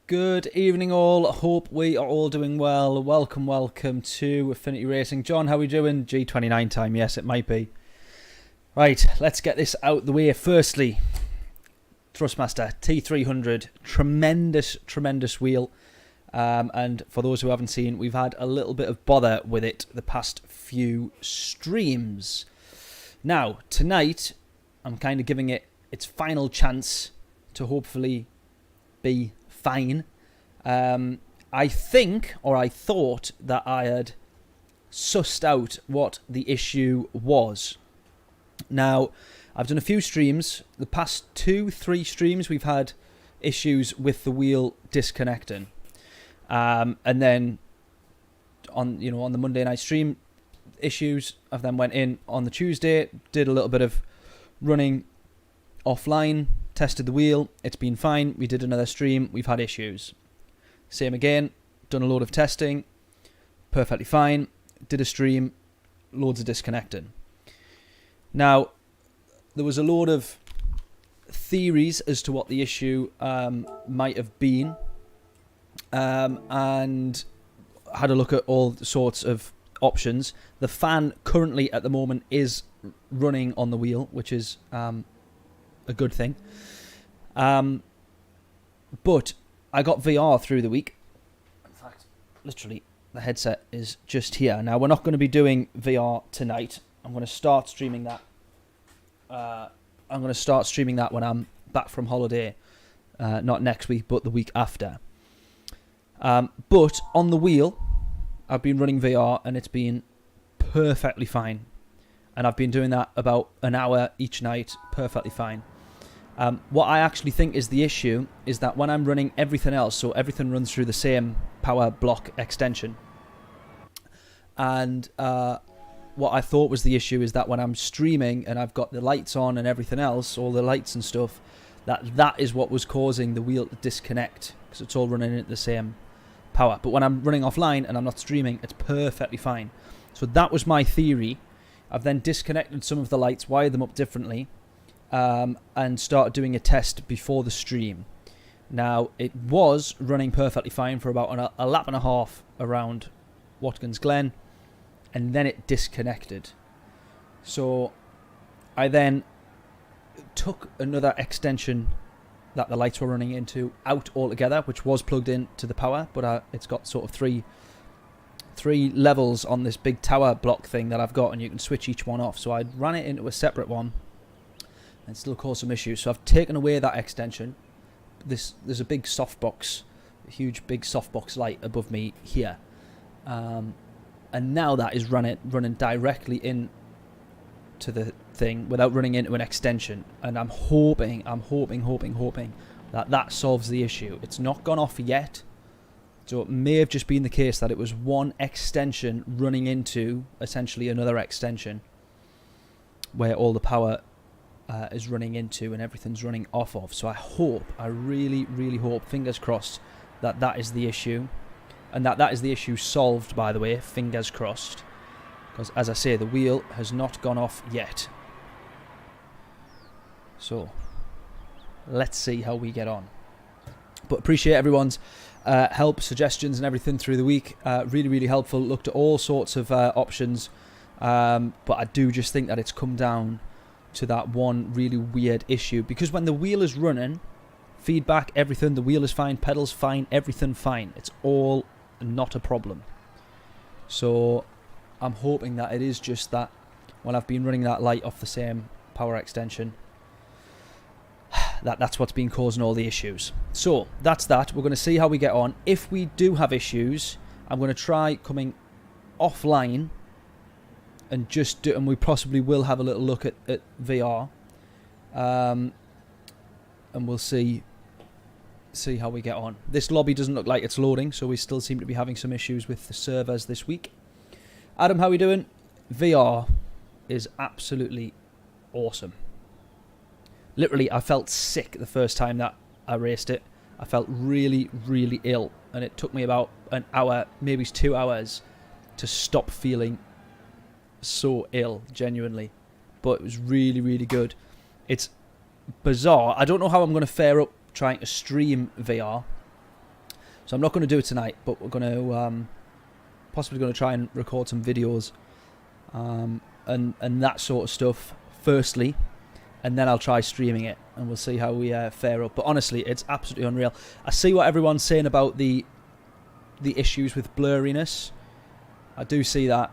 Good evening all, hope we are all doing well. Welcome to Affinity Racing. John, how are we doing? G29 time, yes it might be. Right, let's get this out the way. Firstly, THRUSTMASTER T300, tremendous wheel. And for those who haven't seen, we've had a little bit of bother with it the past few streams. Now, tonight, I'm kind of giving it its final chance to hopefully be fine. I think, or I thought, that I had sussed out what the issue was. Now, I've done a few streams. The past 2-3 streams, we've had issues with the wheel disconnecting. And then on the Monday night stream, issues. I then went in on the Tuesday, did a little bit of running offline, tested the wheel, it's been fine. We did another stream, we've had issues. Same again, done a load of testing, perfectly fine. Did a stream, loads of disconnecting. Now, there was a load of theories as to what the issue might have been, and had a look at all sorts of options. The fan currently at the moment is running on the wheel, which is a good thing. But I got VR through the week. In fact, literally, the headset is just here. Now, we're not going to be doing VR tonight. I'm going to start streaming that. I'm going to start streaming that when I'm back from holiday. Not next week, but the week after. But on the wheel, I've been running VR and it's been perfectly fine. And I've been doing that about an hour each night, perfectly fine. What I actually think is the issue is that when I'm running everything else, so everything runs through the same power block extension. And what I thought was the issue is that when I'm streaming and I've got the lights on and everything else, all the lights and stuff, that is what was causing the wheel to disconnect, because it's all running at the same power. But when I'm running offline and I'm not streaming, it's perfectly fine. So that was my theory. I've then disconnected some of the lights, wired them up differently, and started doing a test before the stream. Now, it was running perfectly fine for about a lap and a half around Watkins Glen, and then it disconnected. So I then took another extension that the lights were running into out altogether, which was plugged in to the power, but it's got sort of three levels on this big tower block thing that I've got, and you can switch each one off. So I ran it into a separate one and still caused some issues. So I've taken away that extension. There's a big softbox, a huge big softbox light above me here, and now that is running directly in to the thing without running into an extension. And I'm hoping that solves the issue. It's not gone off yet. So it may have just been the case that it was one extension running into essentially another extension where all the power is running into and everything's running off of. So I really hope, fingers crossed, that is the issue. And that is the issue solved, by the way, fingers crossed. Because, as I say, the wheel has not gone off yet. So, let's see how we get on. But appreciate everyone's help, suggestions and everything through the week. Really helpful. Looked at all sorts of options. But I do just think that it's come down to that one really weird issue. Because when the wheel is running, feedback, everything, the wheel is fine, pedals fine, everything fine. It's all not a problem. So I'm hoping that it is just that when I've been running that light off the same power extension, that's what's been causing all the issues. So that's that. We're going to see how we get on. If we do have issues, I'm going to try coming offline and just do, and we possibly will have a little look at VR, and we'll see how we get on. This lobby doesn't look like it's loading, so we still seem to be having some issues with the servers this week. Adam, how are we doing? VR is absolutely awesome. Literally, I felt sick the first time that I raced it. I felt really ill, and it took me about an hour, maybe 2 hours, to stop feeling so ill, genuinely. But it was really good. It's bizarre. I don't know how I'm going to fare up trying to stream VR, So I'm not going to do it tonight, but we're going to possibly going to try and record some videos and that sort of stuff firstly, and then I'll try streaming it, and we'll see how we fare up. But honestly, it's absolutely unreal. I see what everyone's saying about the issues with blurriness. I do see that.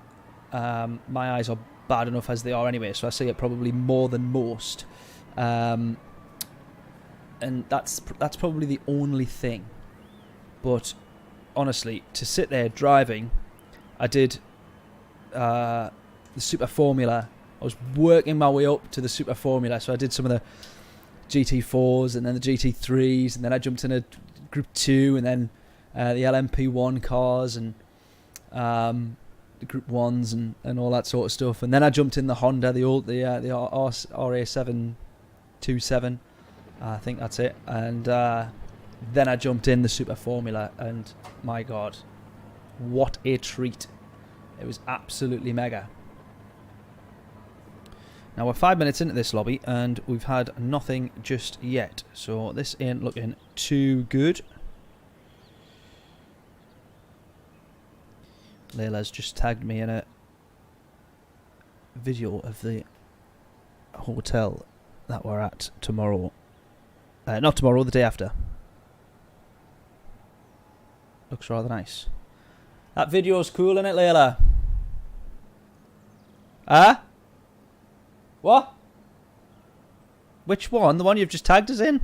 My eyes are bad enough as they are anyway, so I see it probably more than most. And that's probably the only thing. But honestly, to sit there driving, I did the Super Formula. I was working my way up to the Super Formula, so I did some of the GT4s and then the GT3s, and then I jumped in a Group 2, and then the LMP1 cars and the Group 1s and all that sort of stuff. And then I jumped in the Honda, the RA727, I think that's it. And then I jumped in the Super Formula, and my God, what a treat. It was absolutely mega. Now we're 5 minutes into this lobby, and we've had nothing just yet. So this ain't looking too good. Layla's just tagged me in a video of the hotel that we're at tomorrow. Not tomorrow, the day after. Looks rather nice. That video's cool, isn't it, Layla? Huh? What? Which one? The one you've just tagged us in?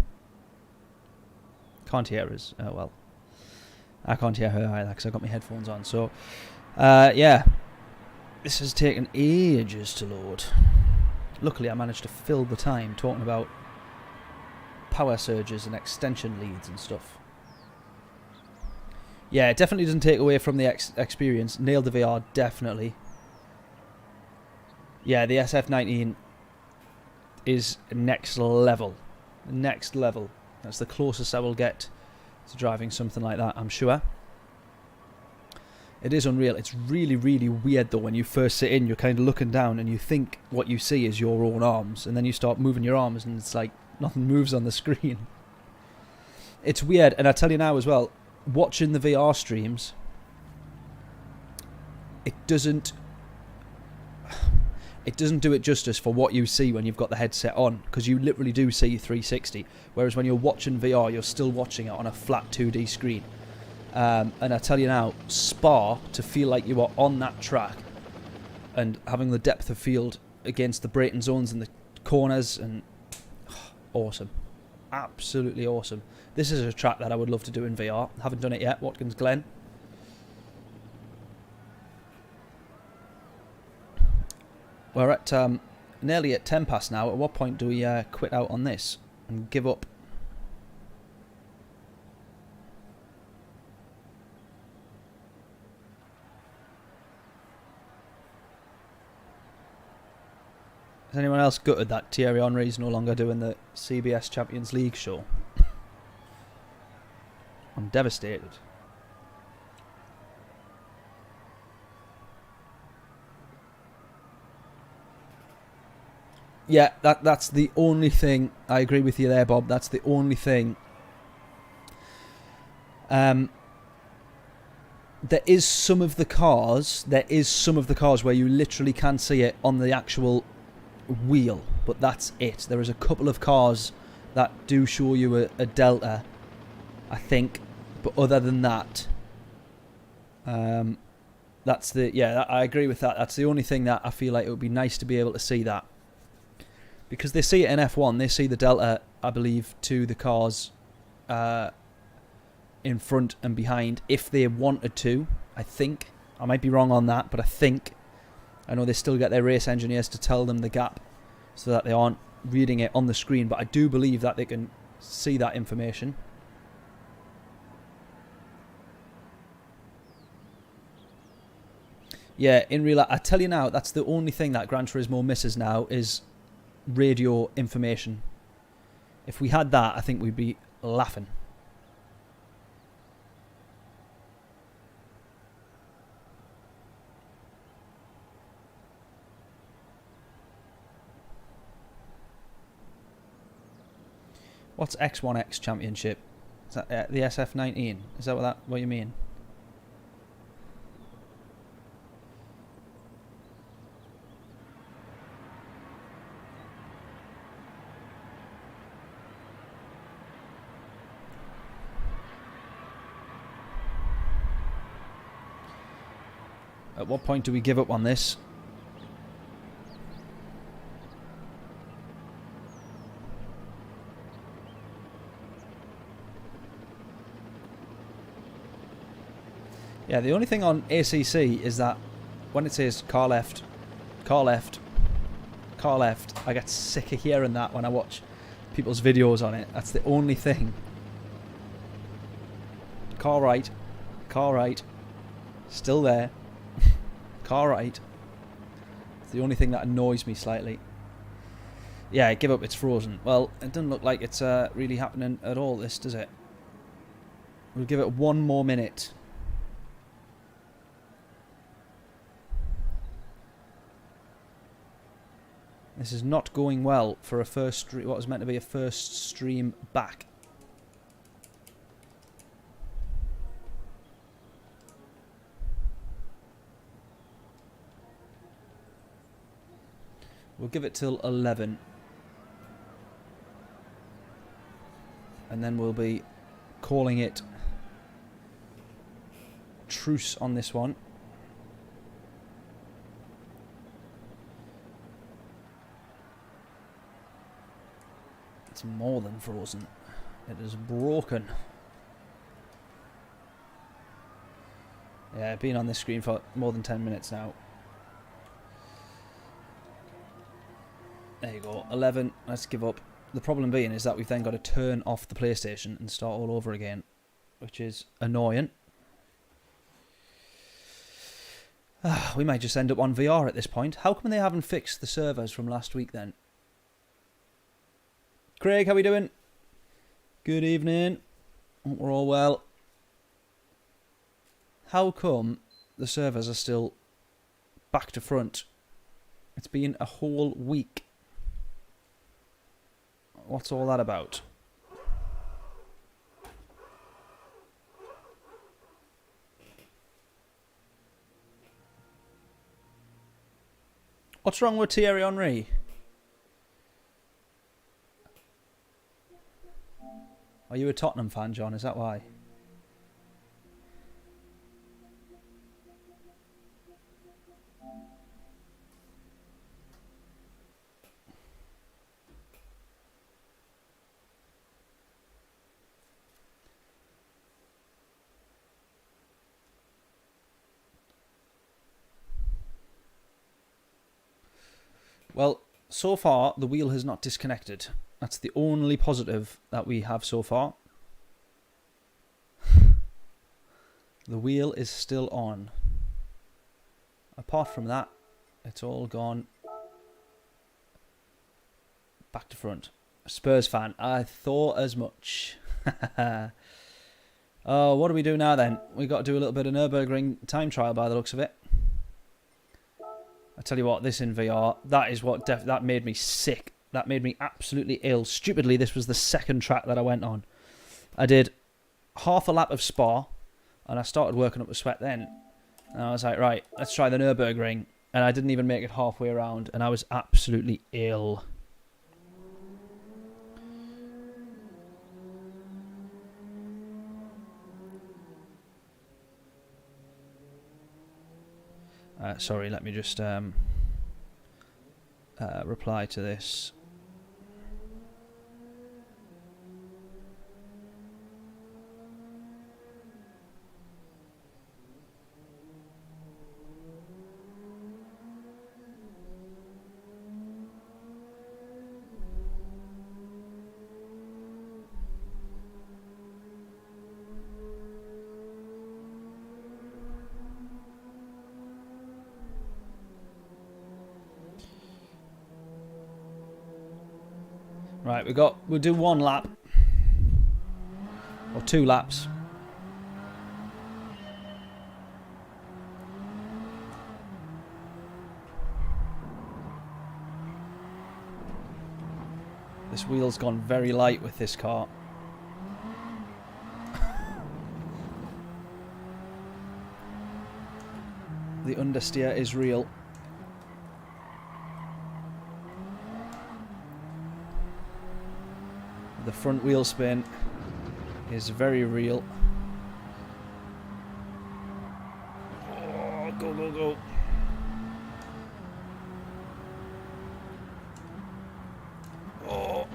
Can't hear us. Oh, well. I can't hear her either because I've got my headphones on. So, yeah. This has taken ages to load. Luckily, I managed to fill the time talking about power surges and extension leads and stuff. Yeah, it definitely doesn't take away from the experience. Nailed the VR, definitely. Yeah, the SF19 is next level. Next level. That's the closest I will get to driving something like that, I'm sure. It is unreal. It's really, really weird, though, when you first sit in, you're kind of looking down and you think what you see is your own arms, and then you start moving your arms and it's like nothing moves on the screen. It's weird, and I tell you now as well, watching the VR streams, it doesn't do it justice for what you see when you've got the headset on, because you literally do see 360, whereas when you're watching VR, you're still watching it on a flat 2D screen. And I tell you now, Spa, to feel like you are on that track and having the depth of field against the braking zones and the corners, and awesome. Absolutely awesome. This is a track that I would love to do in VR. Haven't done it yet. Watkins Glen. We're at nearly at 10 past now. At what point do we quit out on this and give up? Has anyone else gutted that Thierry Henry is no longer doing the CBS Champions League show? I'm devastated. Yeah, that's the only thing. I agree with you there, Bob. That's the only thing. There is some of the cars where you literally can see it on the actual wheel, but that's it. There is a couple of cars that do show you a delta, I think, but other than that, that's the, yeah, I agree with that. That's the only thing that I feel like it would be nice to be able to see that, because they see it in F1. They see the delta, I believe, to the cars in front and behind if they wanted to. I think I might be wrong on that, but I know they still get their race engineers to tell them the gap so that they aren't reading it on the screen, but I do believe that they can see that information. Yeah, in real life, I tell you now, that's the only thing that Gran Turismo misses now is radio information. If we had that, I think we'd be laughing. What's X1X Championship? Is that the SF19? Is that what you mean? At what point do we give up on this? Yeah, the only thing on ACC is that when it says car left, car left, car left, I get sick of hearing that when I watch people's videos on it. That's the only thing. Car right, still there. Car right. It's the only thing that annoys me slightly. Yeah, give up, it's frozen. Well, it doesn't look like it's really happening at all, this, does it? We'll give it 1 more minute. This is not going well for a first what was meant to be a first stream back. We'll give it till 11. And then we'll be calling it truce on this one. It's more than frozen. It is broken. Yeah, been on this screen for more than 10 minutes now. There you go, 11. Let's give up. The problem being is that we've then got to turn off the PlayStation and start all over again, which is annoying. We might just end up on VR at this point. How come they haven't fixed the servers from last week then? Craig, how we doing? Good evening. Hope we're all well. How come the servers are still back to front? It's been a whole week. What's all that about? What's wrong with Thierry Henry? Are you a Tottenham fan, John? Is that why? Well, so far, the wheel has not disconnected. That's the only positive that we have so far. The wheel is still on. Apart from that, it's all gone back to front. Spurs fan, I thought as much. Oh, what do we do now then? We've got to do a little bit of Nürburgring time trial by the looks of it. I tell you what, this in VR, that is what that made me sick. That made me absolutely ill. Stupidly, this was the second track that I went on. I did half a lap of Spa, and I started working up a sweat then. And I was like, right, let's try the Nürburgring. And I didn't even make it halfway around, and I was absolutely ill. Sorry, let me just reply to this. Right, we'll do 1 lap. Or 2 laps. This wheel's gone very light with this car. The understeer is real. The front wheel spin is very real. Oh, go, go, go. Oh.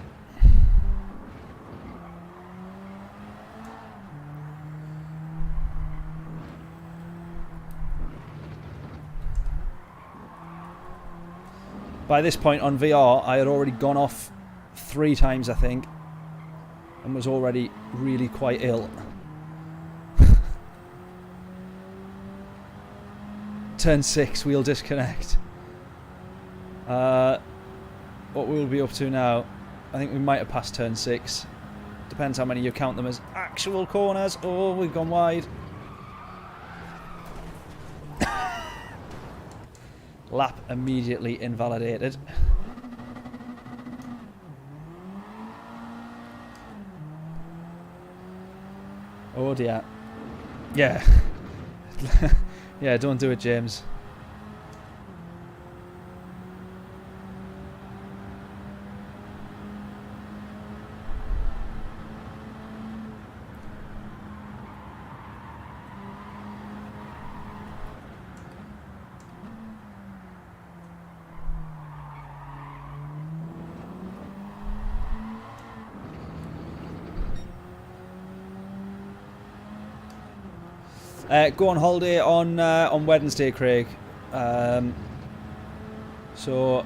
By this point on VR, I had already gone off 3 times, I think, and was already really quite ill. Turn 6, wheel disconnect. What we'll be up to now, I think we might have passed turn 6. Depends how many you count them as actual corners. Oh, we've gone wide. Lap immediately invalidated. Oh dear. Yeah. Yeah, don't do it, James. Go on holiday on Wednesday, Craig. So,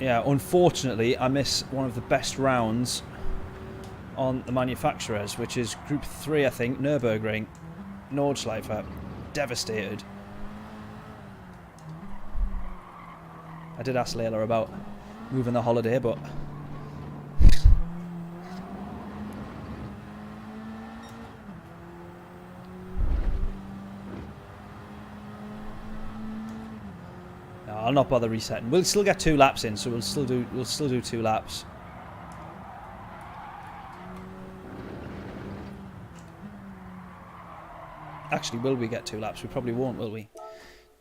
yeah, unfortunately, I miss one of the best rounds on the manufacturers, which is Group 3, I think, Nürburgring, Nordschleife. Devastated. I did ask Layla about moving the holiday, but... I'll not bother resetting. We'll still get 2 laps in, so we'll still do 2 laps. Actually, will we get 2 laps? We probably won't, will we?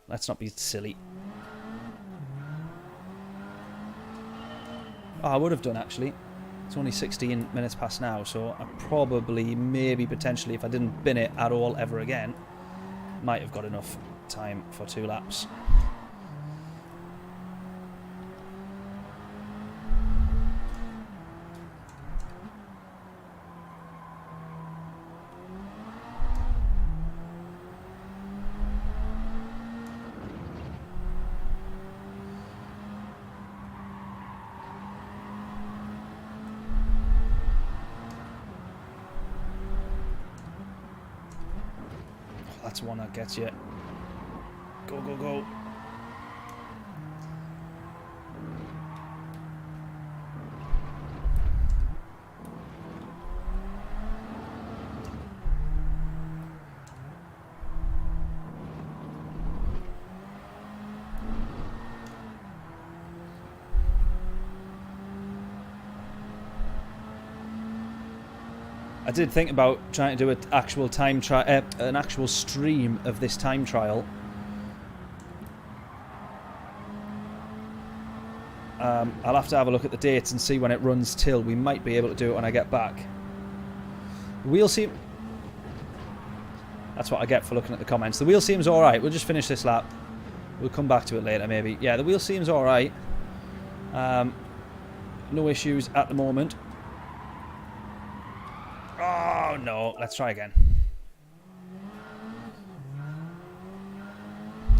Let's not be silly. Oh, I would have done, actually. It's only 16 minutes past now, so I probably, maybe, potentially, if I didn't bin it at all ever again, might have got enough time for 2 laps. That's one that gets you. Go, go, go. I did think about trying to do an actual an actual stream of this time trial. I'll have to have a look at the dates and see when it runs till. We might be able to do it when I get back. The wheel seem... That's what I get for looking at the comments. The wheel seems alright. We'll just finish this lap. We'll come back to it later, maybe. Yeah, the wheel seems alright. No issues at the moment. Oh, no. Let's try again.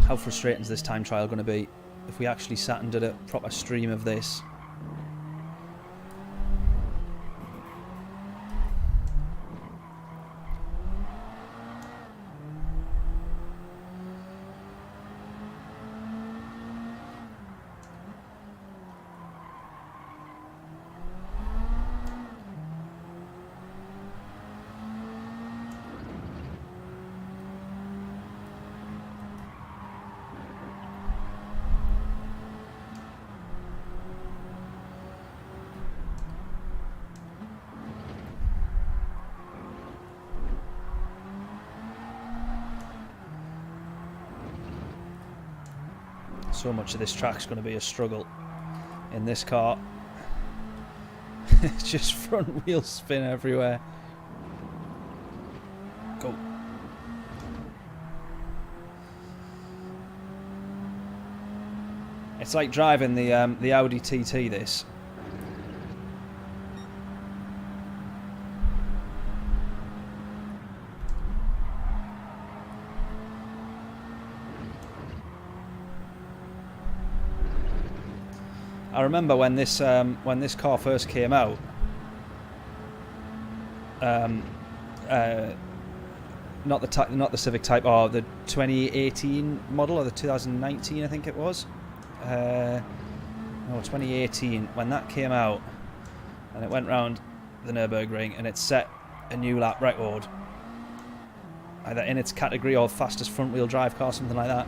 How frustrating is this time trial going to be if we actually sat and did a proper stream of this? So much of this track's going to be a struggle in this car. It's just front wheel spin everywhere. Go. It's like driving the Audi TT, this. I remember when this car first came out. Not the Civic Type R, the 2018 model or the 2019, I think it was. No, 2018, when that came out, and it went round the Nürburgring and it set a new lap record, either in its category or fastest front wheel drive car, something like that.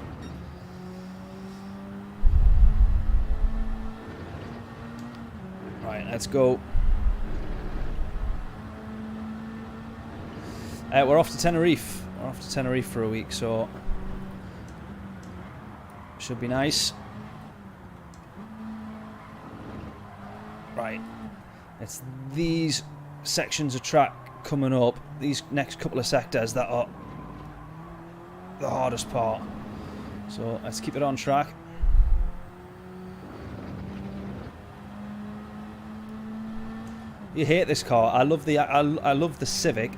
Right, let's go. We're off to Tenerife. We're off to Tenerife for a week, so should be nice. Right, it's these sections of track coming up, these next couple of sectors that are the hardest part. So let's keep it on track. You hate this car. I love the Civic,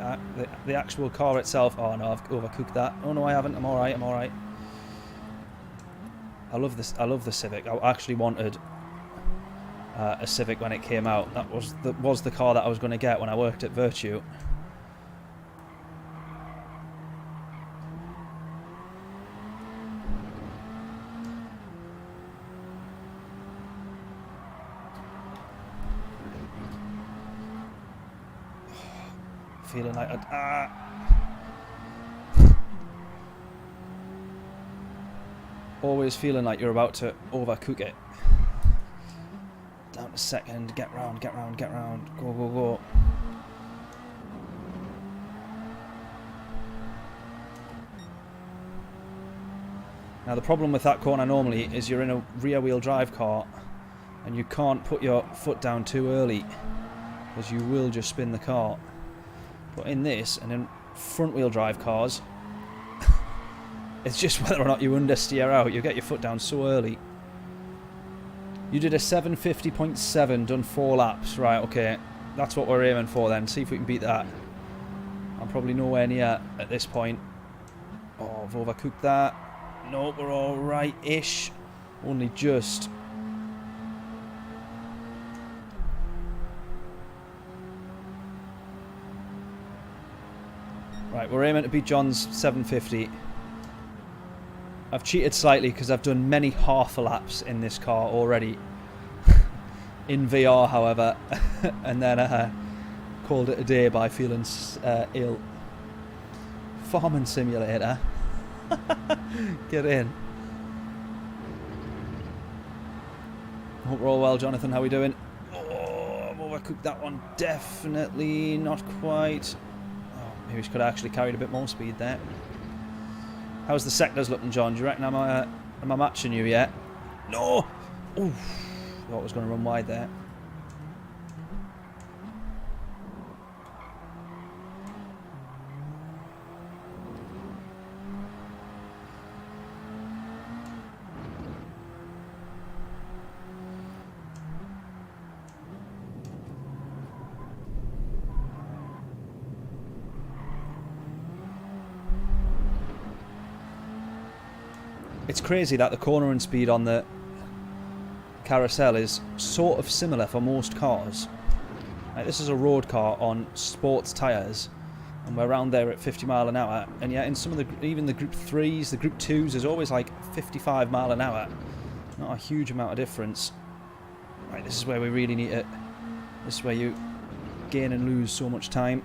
the actual car itself. Oh no, I've overcooked that. Oh no, I haven't. I'm all right. I'm all right. I love this. I love the Civic. I actually wanted a Civic when it came out. That was the car that I was going to get when I worked at Virtue. Feeling like always feeling like you're about to overcook it. Down to second, get round, get round, get round, go, go, go. Now the problem with that corner normally is you're in a rear wheel drive car and you can't put your foot down too early because you will just spin the car. But in this and in front wheel drive cars, it's just whether or not you understeer out. You get your foot down so early. You did a 750.7, done 4 laps. Right, okay. That's what we're aiming for then. See if we can beat that. I'm probably nowhere near at this point. Oh, I've overcooked that. No, we're alright-ish. Only just. Right, we're aiming to beat John's 750. I've cheated slightly because I've done many half laps in this car already. In VR, however. And then called it a day by feeling ill. Farming Simulator. Get in. Hope we're all well, Jonathan. How we doing? Oh, I've overcooked that one. Definitely not quite. Maybe we could have actually carried a bit more speed there. How's the sectors looking, John? Do you reckon am I matching you yet? No! Oof. Thought I was going to run wide there. It's crazy that the cornering speed on the carousel is sort of similar for most cars. Like, this is a road car on sports tyres, and we're around there at 50 mile an hour. And yet, in some of the even the Group 3s, the Group 2s, there's always like 55 mile an hour. Not a huge amount of difference. Right, this is where we really need it. This is where you gain and lose so much time.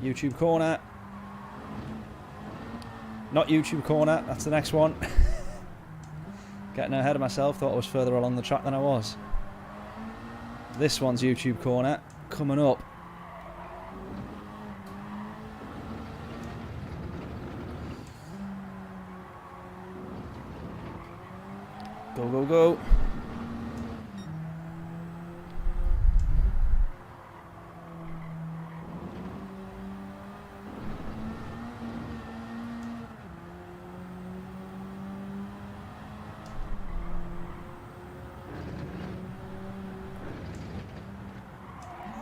YouTube corner. Not YouTube corner, that's the next one. Getting ahead of myself, thought I was further along the track than I was. This one's YouTube corner coming up. Go, go, go.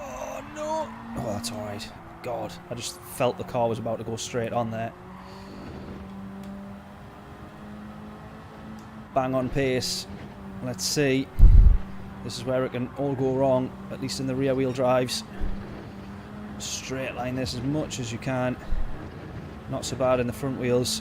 Oh, no. Oh, that's all right. God, I just felt the car was about to go straight on there. Bang on pace. Let's see. This is where it can all go wrong, at least in the rear wheel drives. Straight line this as much as you can. Not so bad in the front wheels.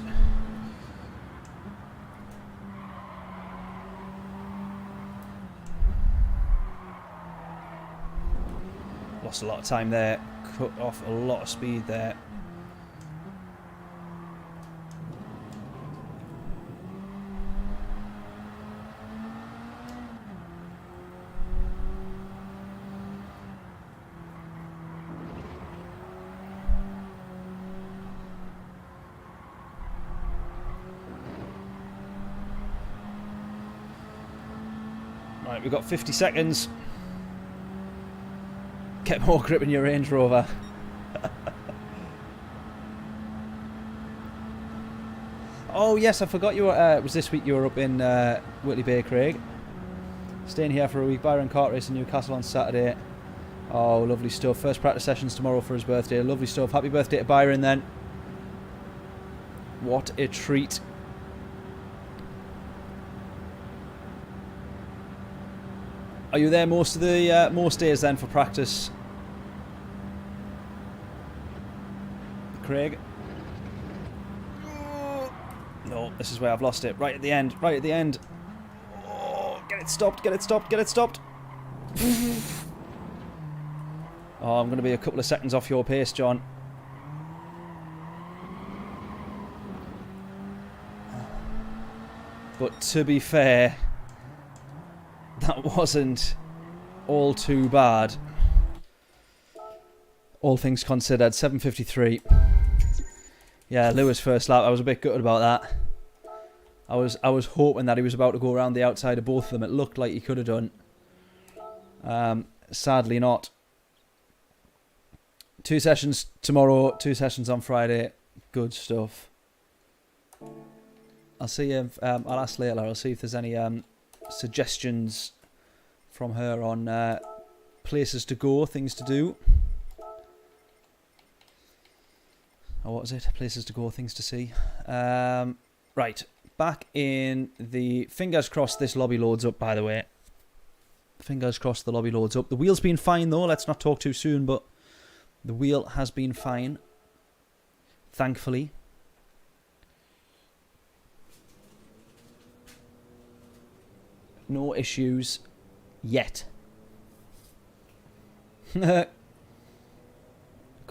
Lost a lot of time there. Cut off a lot of speed there. Right, we've got 50 seconds. Get more grip in your Range Rover. Oh yes, I forgot you were, it was this week you were up in Whitley Bay, Craig. Staying here for a week. Byron kart race in Newcastle on Saturday. Oh, lovely stuff. First practice sessions tomorrow for his birthday. Lovely stuff. Happy birthday to Byron then. What a treat. Are you there most of the most days then for practice, Craig? No, this is where I've lost it. Right at the end. Right at the end. Oh, get it stopped. Get it stopped. Get it stopped. Oh, I'm going to be a couple of seconds off your pace, John. But to be fair, that wasn't all too bad. All things considered, 7:53. Yeah, Lewis first lap. I was a bit gutted about that. I was hoping that he was about to go around the outside of both of them. It looked like he could have done. Sadly not. 2 sessions tomorrow, 2 sessions on Friday. Good stuff. I'll see if I'll ask later. I'll see if there's any suggestions from her on places to go, things to do. Or what was it? Places to go, things to see. Right, back in the... Fingers crossed this lobby loads up, by the way. Fingers crossed the lobby loads up. The wheel's been fine, though. Let's not talk too soon, but the wheel has been fine. Thankfully. No issues yet. Could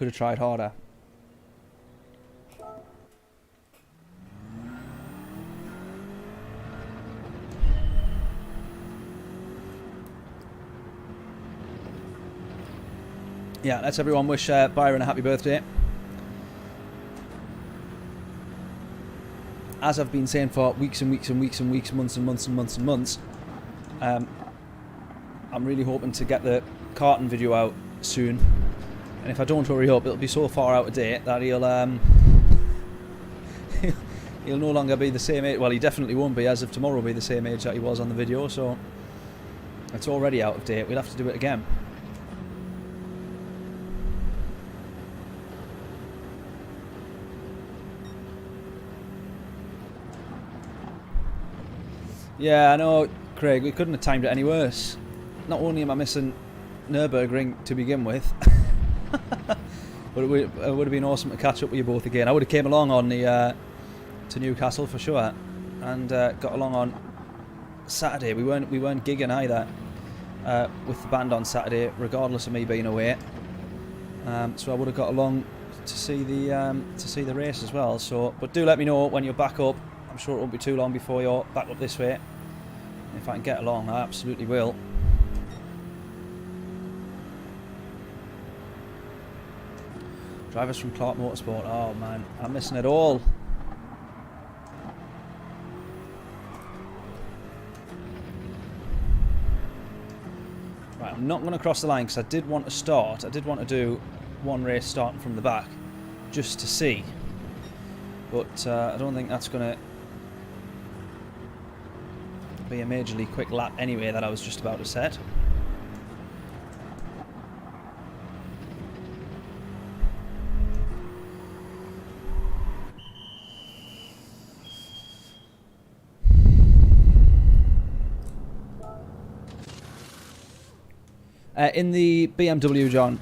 have tried harder. Yeah, let's everyone wish Byron a happy birthday. As I've been saying for weeks and weeks and weeks and weeks, months and months and months and months, I'm really hoping to get the karting video out soon. And if I don't hurry up, it'll be so far out of date that he'll he'll no longer be the same age. Well, he definitely won't be, as of tomorrow, be the same age that he was on the video. So it's already out of date. We'll have to do it again. Yeah, I know, Craig, we couldn't have timed it any worse. Not only am I missing Nürburgring to begin with, but it would have been awesome to catch up with you both again. I would have came along on the to Newcastle for sure, and got along on Saturday. We weren't gigging either with the band on Saturday, regardless of me being away. So I would have got along to see the race as well. So, but do let me know when you're back up. I'm sure it won't be too long before you're back up this way. If I can get along, I absolutely will. Drivers from Clark Motorsport. Oh man, I'm missing it all. Right, I'm not going to cross the line because I did want to start. I did want to do one race starting from the back just to see. But I don't think that's going to be a majorly quick lap anyway that I was just about to set. In the BMW, John.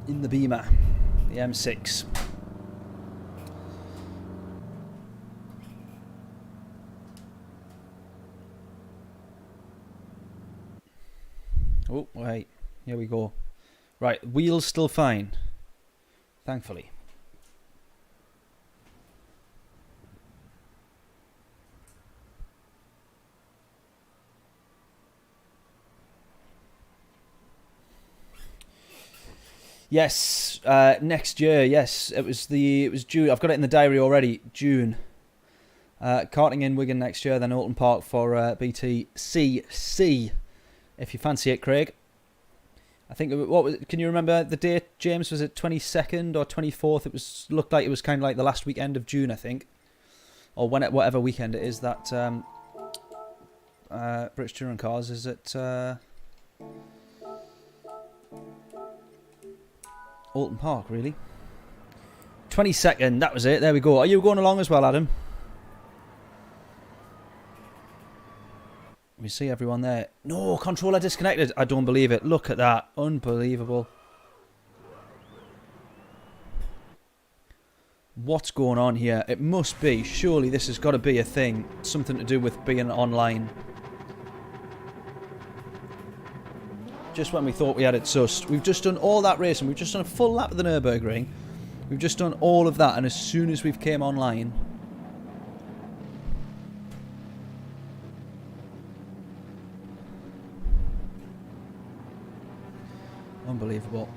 In the Beamer. The M6. Oh, wait. Here we go. Right, wheels still fine. Thankfully. Yes, next year. Yes, it was June. I've got it in the diary already. June. Karting in Wigan next year, then Alton Park for BTCC. If you fancy it, Craig. I think can you remember the date, James? Was it 22nd or 24th? Looked like it was kind of like the last weekend of June, I think, or whatever weekend it is that British Touring Cars is at. Alton Park, really? 22nd, that was it. There we go. Are you going along as well, Adam? We see everyone there. No, controller disconnected. I don't believe it. Look at that. Unbelievable. What's going on here? It must be. Surely this has got to be a thing. Something to do with being online. Just when we thought we had it sussed. We've just done all that racing. We've just done a full lap of the Nürburgring. We've just done all of that, and as soon as we've came online... Unbelievable.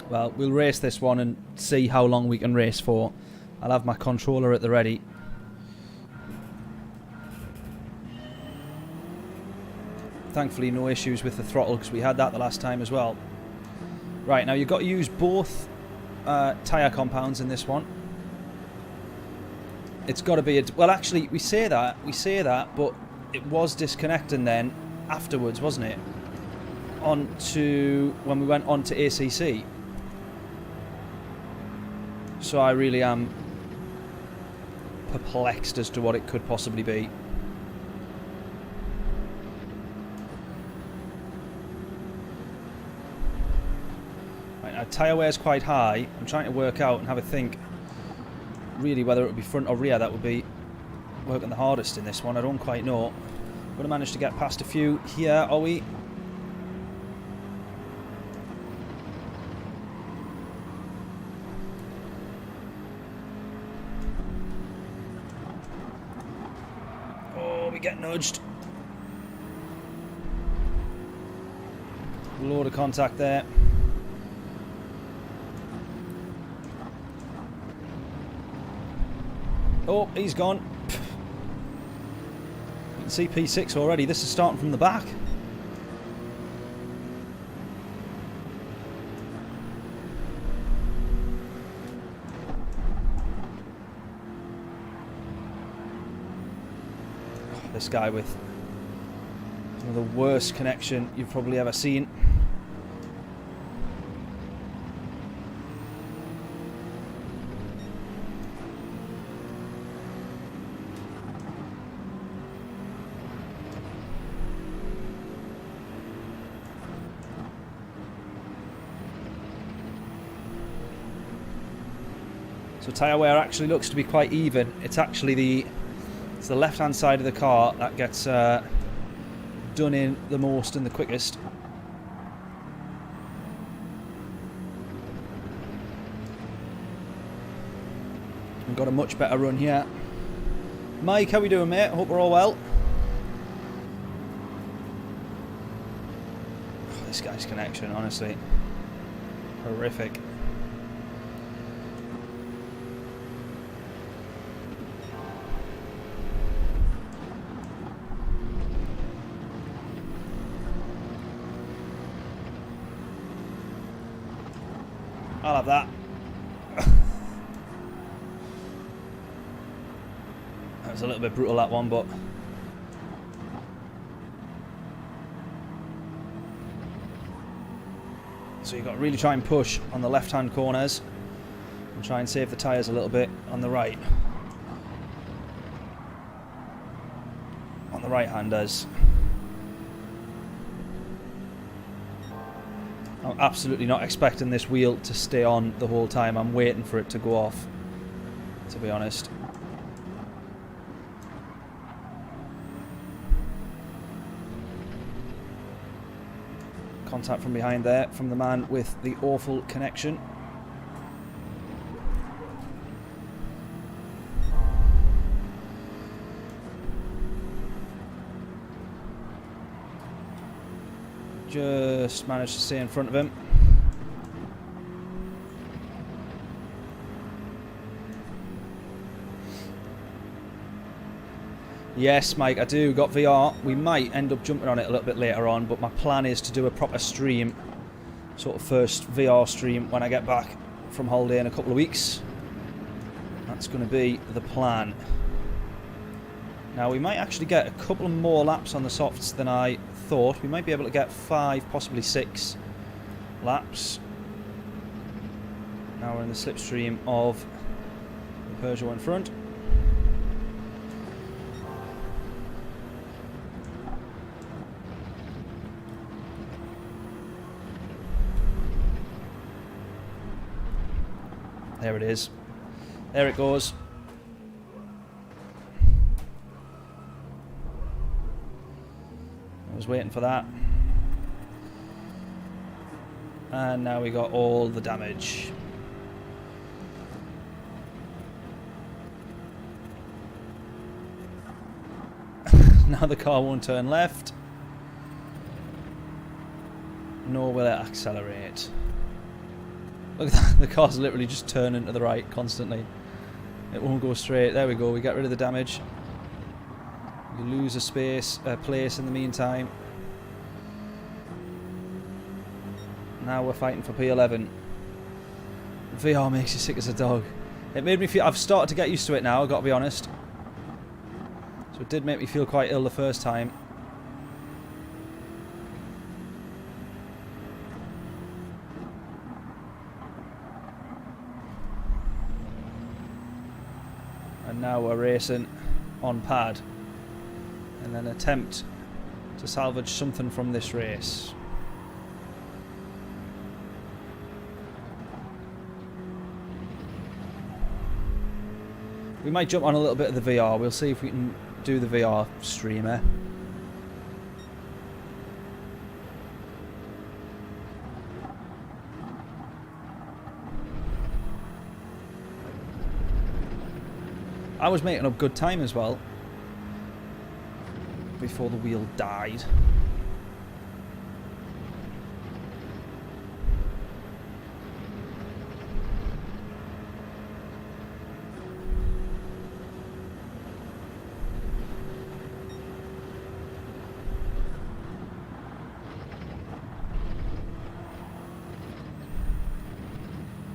Well, we'll race this one and see how long we can race for. I'll have my controller at the ready. Thankfully, no issues with the throttle because we had that the last time as well. Right, now you've got to use both tyre compounds in this one. It's got to be well, actually, we say that, but it was disconnecting then afterwards, wasn't it? When we went on to ACC. So I really am perplexed as to what it could possibly be. Right, now tyre wear is quite high. I'm trying to work out and have a think really whether it would be front or rear that would be working the hardest in this one. I don't quite know. We're going to manage to get past a few here, are we? We get nudged. Load of contact there. Oh, he's gone. You can see P6 already. This is starting from the back. This guy with some of the worst connection you've probably ever seen. So tyre wear actually looks to be quite even. It's actually the left-hand side of the car that gets done in the most and the quickest. and got a much better run here. Mike, how we doing, mate? Hope we're all well. Oh, this guy's connection, honestly, horrific. I'll have that. That was a little bit brutal, that one, but so you've got to really try and push on the left-hand corners and try and save the tyres a little bit on the right. On the right-handers. I'm absolutely not expecting this wheel to stay on the whole time. I'm waiting for it to go off, to be honest. Contact from behind there from the man with the awful connection. Just managed to stay in front of him. Yes, Mike, I do. Got VR. We might end up jumping on it a little bit later on, but my plan is to do a proper stream, sort of first VR stream when I get back from holiday in a couple of weeks. That's going to be the plan. Now, we might actually get a couple more laps on the softs than I thought. We might be able to get 5, possibly 6 laps. Now we're in the slipstream of the Peugeot in front. There it is. There it goes. I was waiting for that. And now we got all the damage. Now the car won't turn left. Nor will it accelerate. Look at that, the car's literally just turning to the right constantly. It won't go straight. There we go, we get rid of the damage. You lose a place in the meantime. Now we're fighting for P11. VR makes you sick as a dog. It made me feel, I've started to get used to it now, I've got to be honest. So it did make me feel quite ill the first time. And now we're racing on pad and then attempt to salvage something from this race. We might jump on a little bit of the VR. We'll see if we can do the VR streamer. I was making up good time as well before the wheel died.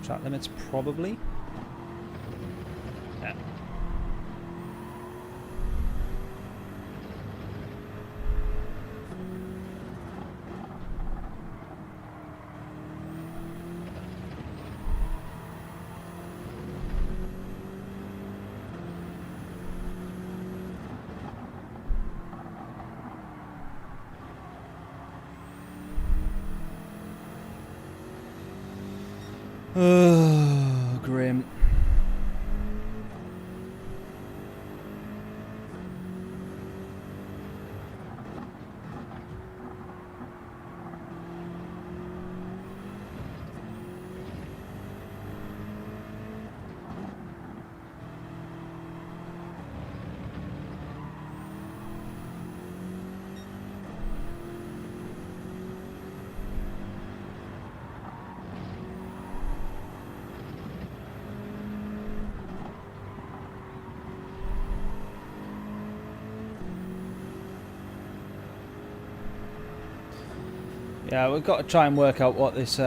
Track limits probably. Yeah. Oh, grim. Yeah, we've got to try and work out what this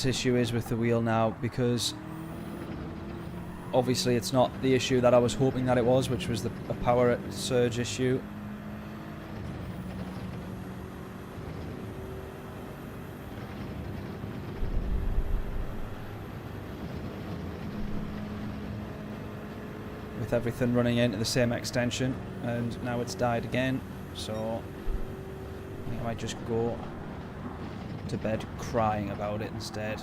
issue is with the wheel now, because obviously it's not the issue that I was hoping that it was, which was a power surge issue. With everything running into the same extension, and now it's died again, so I think I might just go to bed crying about it instead.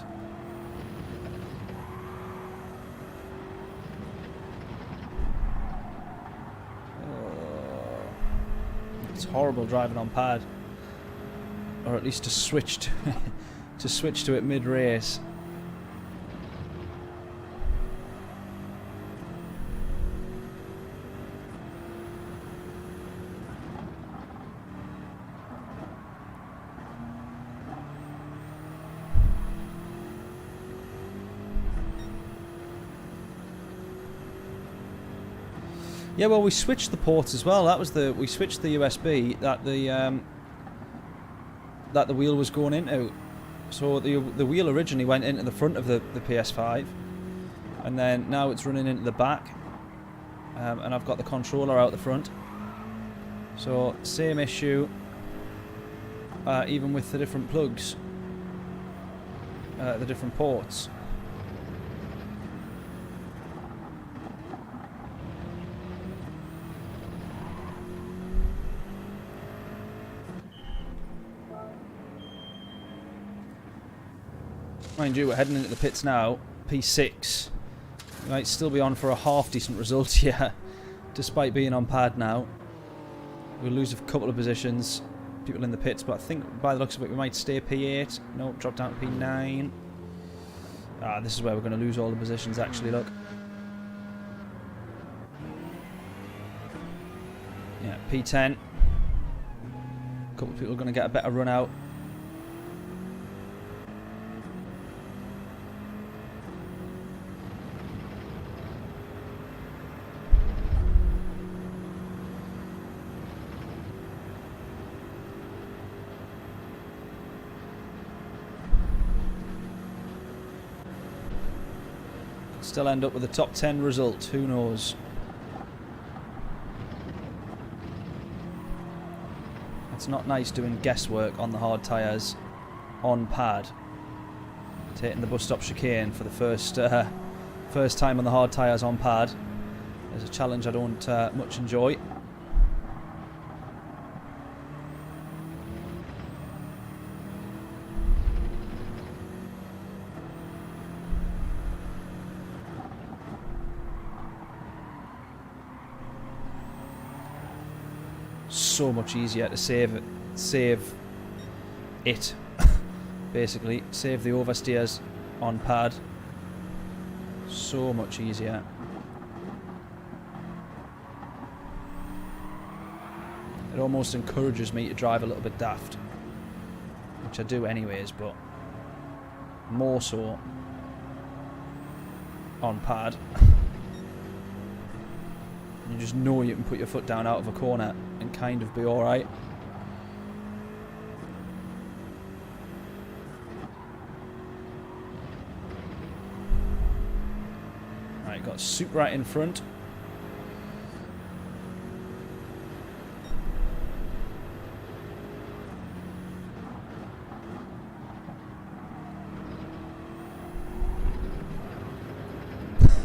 It's horrible driving on pad, or at least to switch to to switch to it mid-race. Yeah, well, we switched the ports as well. That was we switched the USB that the wheel was going into. So the wheel originally went into the front of the PS5, and then now it's running into the back, and I've got the controller out the front. So same issue, even with the different plugs, the different ports. Mind you, we're heading into the pits now. P6. We might still be on for a half decent result here, despite being on pad now. We'll lose a couple of positions, people in the pits, but I think by the looks of it we might stay P8. No, drop down to P9. Ah, this is where we're going to lose all the positions actually, look. Yeah, P10. A couple of people are going to get a better run out. Still end up with a top 10 result, who knows? It's not nice doing guesswork on the hard tyres on pad. Taking the bus stop chicane for the first time on the hard tyres on pad is a challenge I don't much enjoy. So much easier to save it basically save the oversteers on pad. So much easier. It almost encourages me to drive a little bit daft, which I do anyways, but more so on pad. You just know you can put your foot down out of a corner and kind of be alright. Right, got Soup right in front.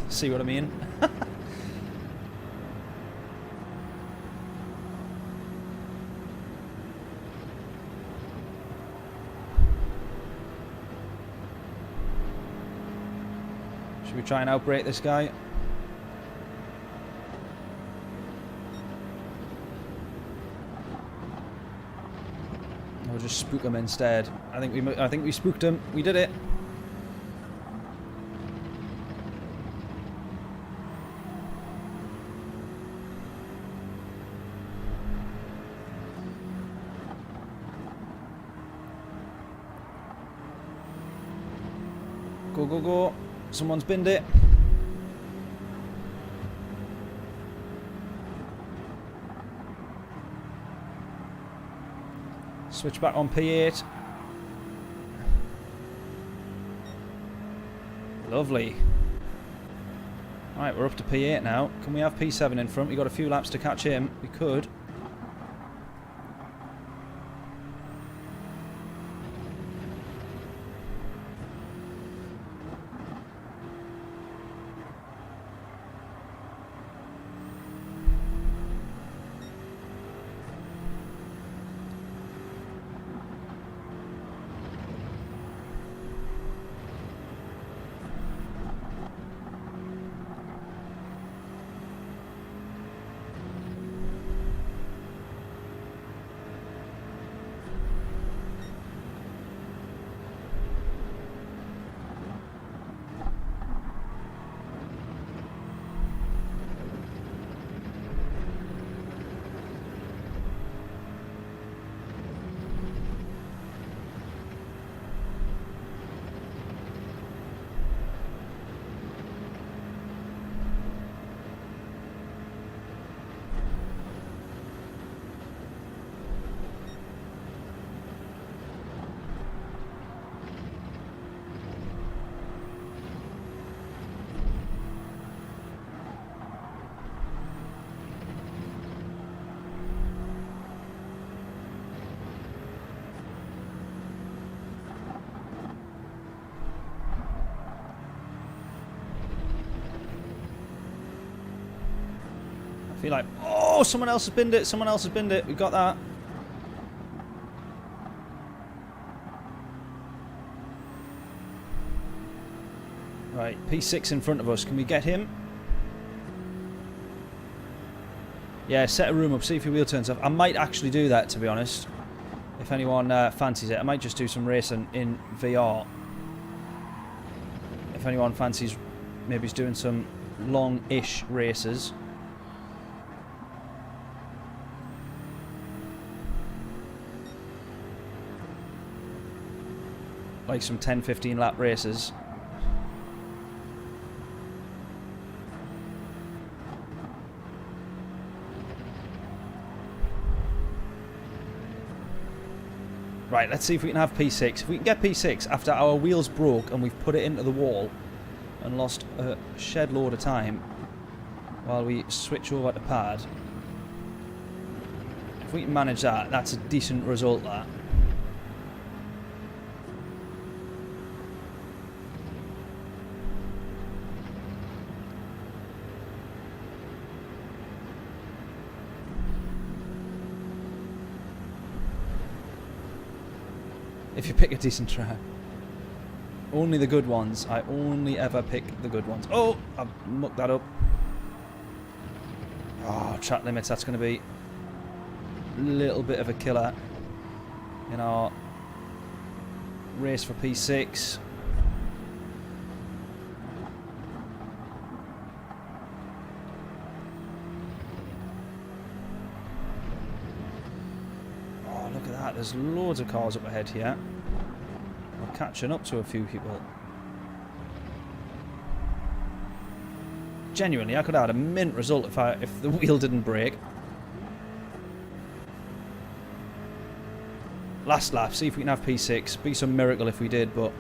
See what I mean? Should we try and outbrake this guy? Or just spook him instead? I think we spooked him. We did it. Go, go, go. Someone's binned it. Switch back on P8. Lovely. Alright, we're up to P8 now. Can we have P7 in front? We've got a few laps to catch him. We could. I feel like, oh, someone else has binned it. Someone else has binned it. We got that. Right, P6 in front of us. Can we get him? Yeah, set a room up. See if your wheel turns off. I might actually do that, to be honest. If anyone fancies it. I might just do some racing in VR. If anyone fancies maybe he's doing some long-ish races. Like some 10-15 lap races. Right, let's see if we can have P6. If we can get P6 after our wheels broke and we've put it into the wall and lost a shed load of time while we switch over to pad. If we can manage that, that's a decent result, that. If you pick a decent track. Only the good ones. I only ever pick the good ones. Oh, I've mucked that up. Oh, track limits. That's going to be a little bit of a killer in our race for P6. Oh, look at that. There's loads of cars up ahead here. We're catching up to a few people. Genuinely, I could have had a mint result if the wheel didn't break. Last lap, see if we can have P6. Be some miracle if we did, but...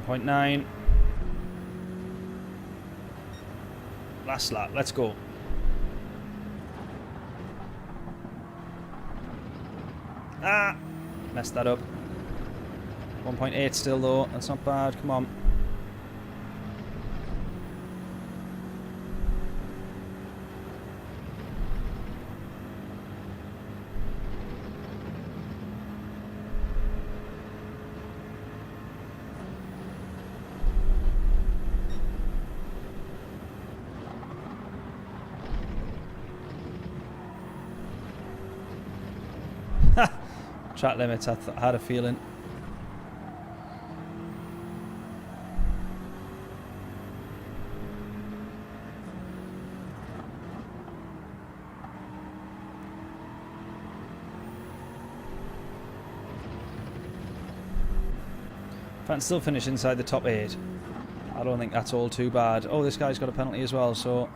.9. Last lap, let's go. Ah! Messed that up. 1.8 still though, that's not bad, come on. Track limits, I had a feeling. If I can still finish inside the top 8, I don't think that's all too bad. Oh, this guy's got a penalty as well, so...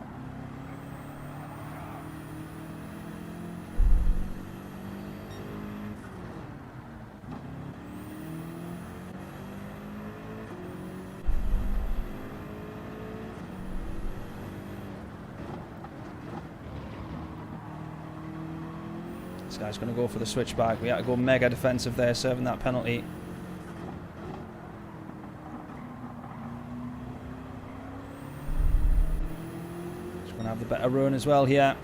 This guy's going to go for the switchback. We had to go mega defensive there, serving that penalty. Just going to have the better run as well here.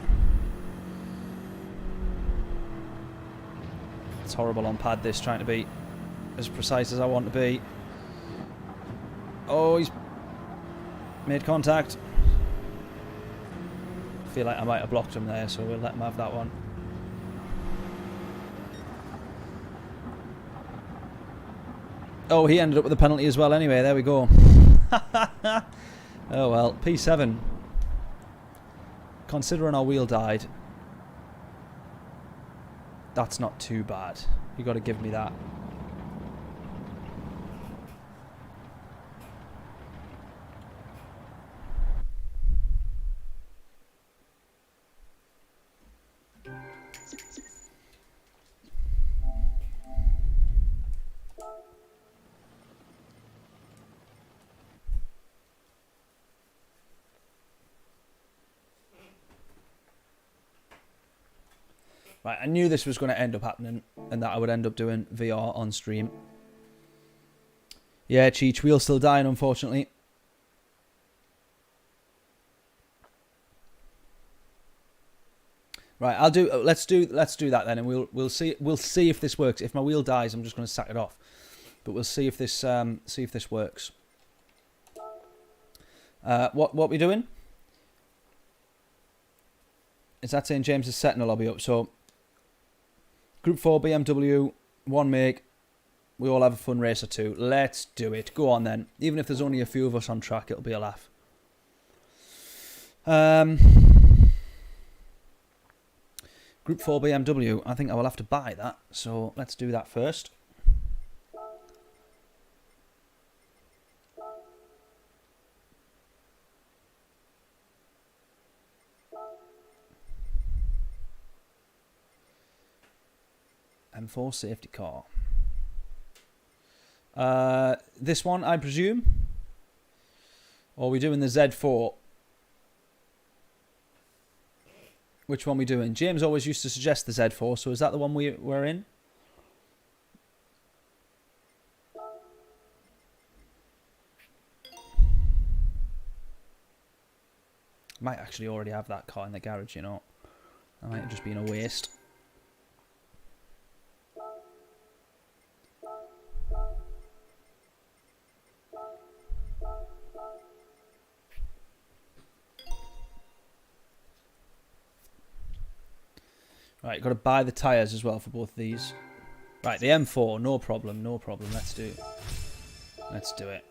It's horrible on pad, this, trying to be as precise as I want to be. Oh, he's made contact. I feel like I might have blocked him there, so we'll let him have that one. Oh, he ended up with a penalty as well anyway. There we go. Oh well, P7. Considering our wheel died, that's not too bad. You got to give me that. Right, I knew this was going to end up happening and that I would end up doing VR on stream. Yeah, Cheech, wheel's still dying, unfortunately. Right, let's do that then, and we'll see if this works. If my wheel dies, I'm just going to sack it off. But we'll see if this works. What we doing? Is that saying James is setting a lobby up? So Group 4 BMW, 1 make. We all have a fun race or two. Let's do it. Go on then. Even if there's only a few of us on track, it'll be a laugh. Group 4 BMW. I think I will have to buy that. So let's do that first. M4 safety car. This one, I presume? Or are we doing the Z4? Which one are we doing? James always used to suggest the Z4, so is that the one we're in? Might actually already have that car in the garage, you know. That might have just been a waste. Right, got to buy the tyres as well for both of these. Right, the M4, no problem, no problem. Let's do it.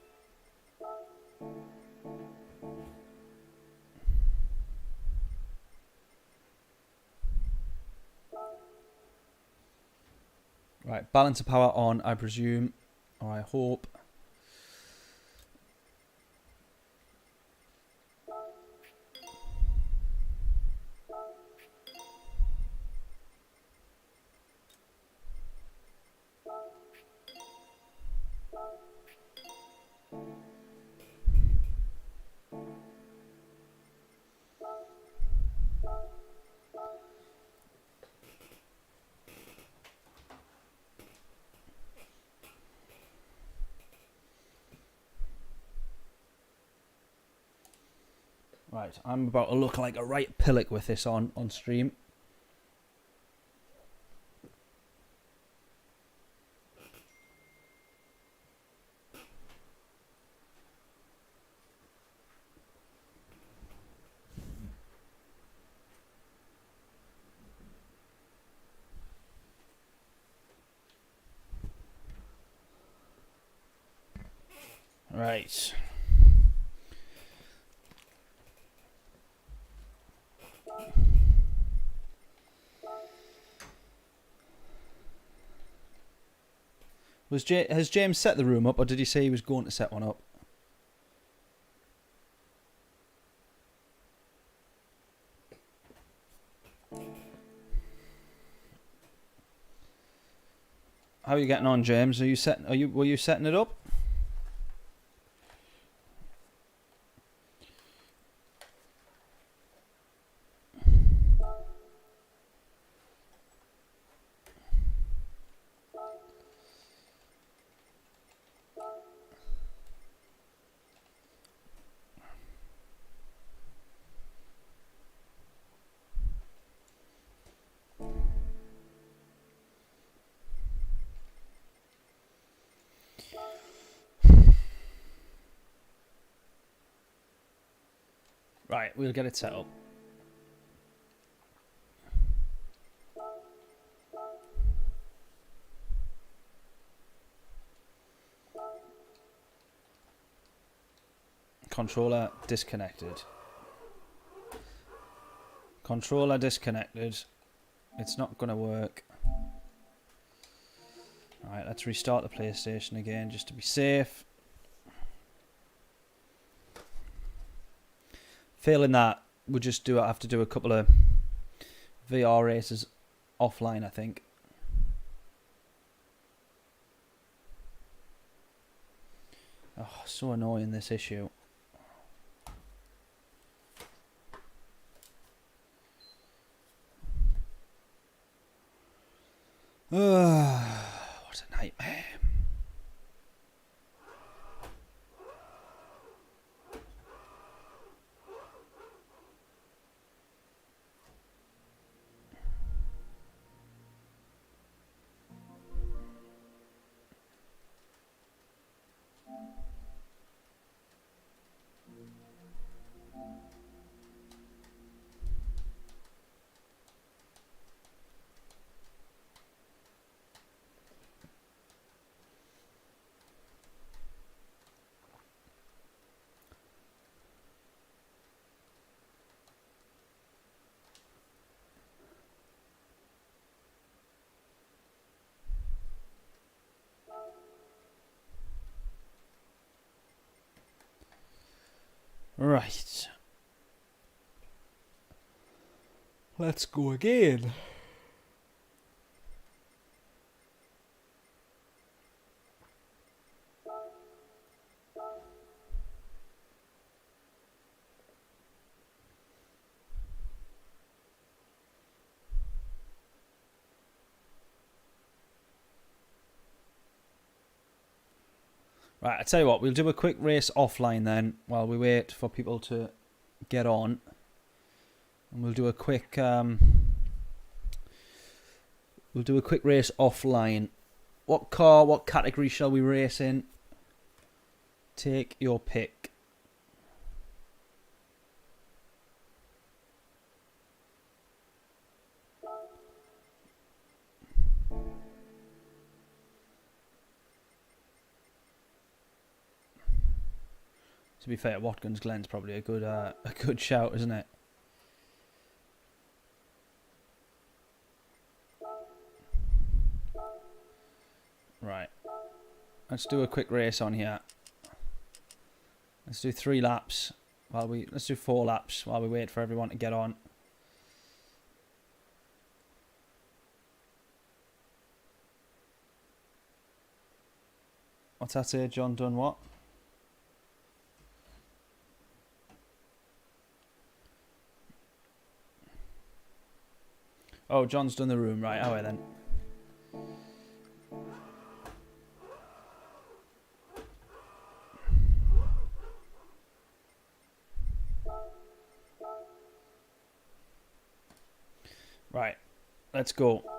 Right, balance of power on, I presume, or I hope. Right, I'm about to look like a right pillock with this on stream. Right. Has James set the room up, or did he say he was going to set one up? How are you getting on, James? Were you setting it up? Right, we'll get it set up. Controller disconnected. Controller disconnected. It's not going to work. Alright, let's restart the PlayStation again just to be safe. Failing that, we'll just have to do a couple of VR races offline, I think. Oh, so annoying, this issue. What a nightmare. Right. Let's go again. Right, I tell you what, we'll do a quick race offline then while we wait for people to get on. And we'll do a quick race offline. What car, what category shall we race in? Take your pick. To be fair, Watkins Glen's probably a good shout, isn't it? Right. Let's do a quick race on here. Let's do 3 laps let's do 4 laps while we wait for everyone to get on. What's that say? John done what? Oh, John's done the room, right? Alright then. Right, let's go.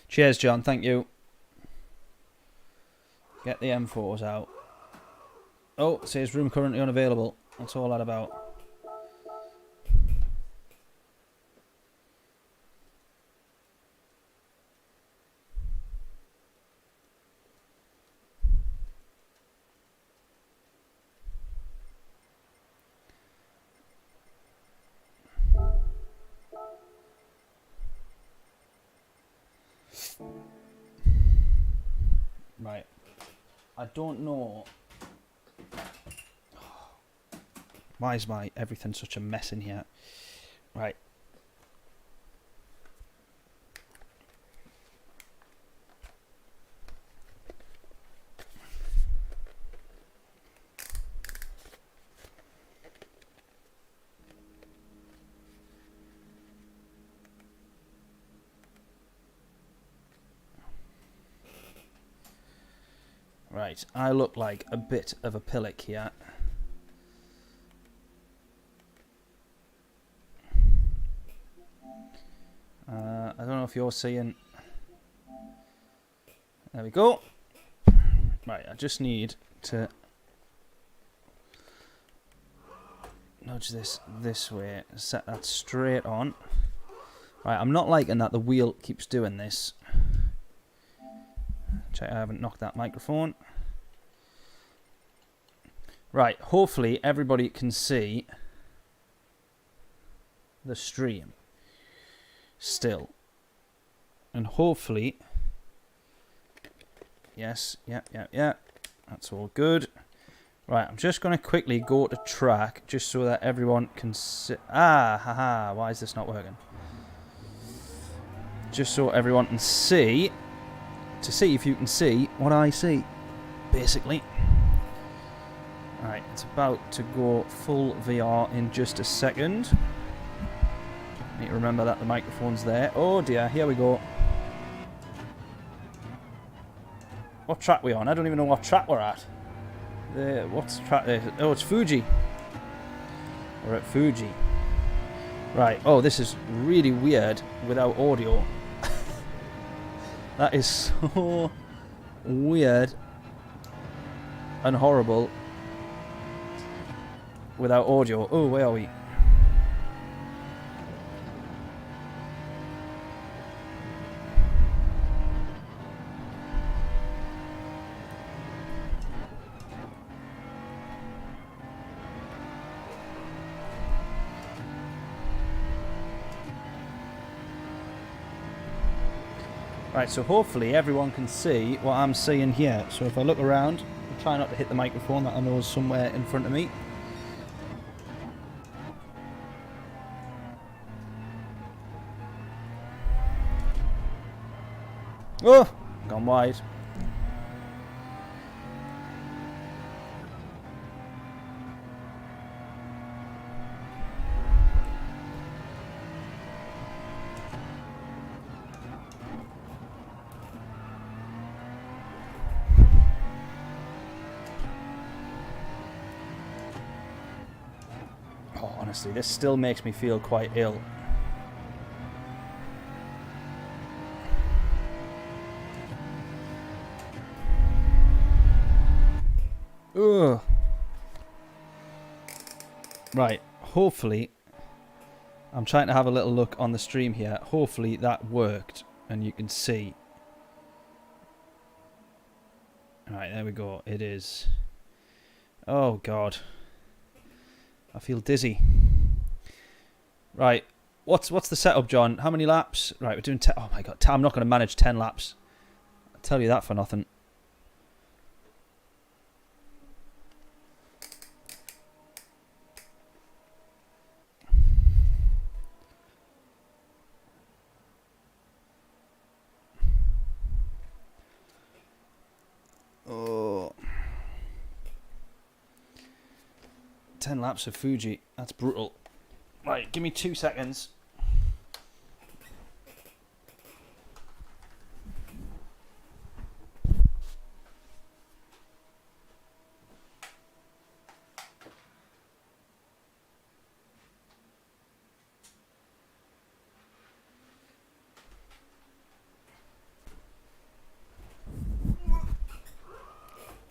Cheers, John. Thank you. Get the M4s out. Oh, it says room currently unavailable. What's all that about? Right. I don't know. Why is my everything such a mess in here? Right. Right, I look like a bit of a pillock here. I don't know if you're seeing. There we go. Right, I just need to nudge this way, set that straight on. Right, I'm not liking that the wheel keeps doing this. Check, I haven't knocked that microphone. Right, hopefully everybody can see the stream still. And hopefully, yes, yeah, that's all good. Right, I'm just going to quickly go to track just so that everyone can see. Ah, haha, why is this not working? Just so everyone can see, to see if you can see what I see, basically. Right, it's about to go full VR in just a second. Need to remember that the microphone's there. Oh dear, here we go. What track we on? I don't even know what track we're at. What's track there? Oh, it's Fuji. We're at Fuji. Right, oh, this is really weird without audio. That is so weird and horrible without audio. Oh, where are we? Right, so hopefully everyone can see what I'm seeing here. So if I look around, I'll try not to hit the microphone that I know is somewhere in front of me. Oh, gone wide. Oh, honestly, this still makes me feel quite ill. Ugh. Right, hopefully, I'm trying to have a little look on the stream here. Hopefully that worked and you can see. Right, there we go. It is. Oh, God. I feel dizzy. Right, what's the setup, John? How many laps? Right, we're doing 10. Oh, my God. I'm not going to manage 10 laps. I'll tell you that for nothing. Oh. 10 laps of Fuji. That's brutal. Right, give me 2 seconds.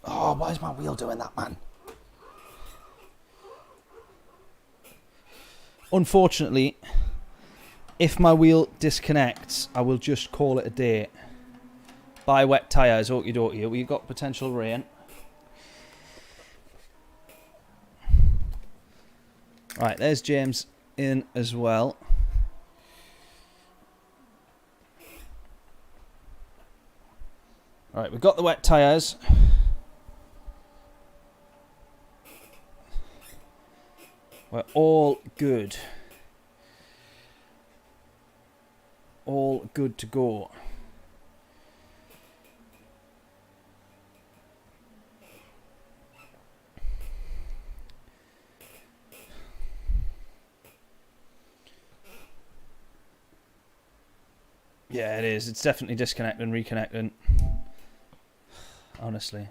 Oh, why is my wheel doing that, man? Unfortunately, if my wheel disconnects, I will just call it a day. Buy wet tyres, okie dokie. We've got potential rain. Right, there's James in as well. Alright, we've got the wet tyres. We're all good. All good to go. Yeah, it is. It's definitely disconnecting, reconnecting. Honestly.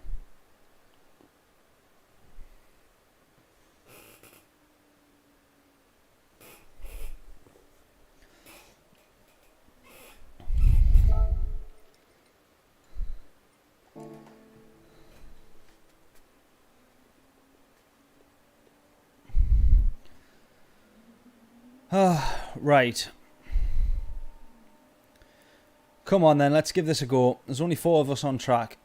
Right. Come on then, let's give this a go. There's only 4 of us on track.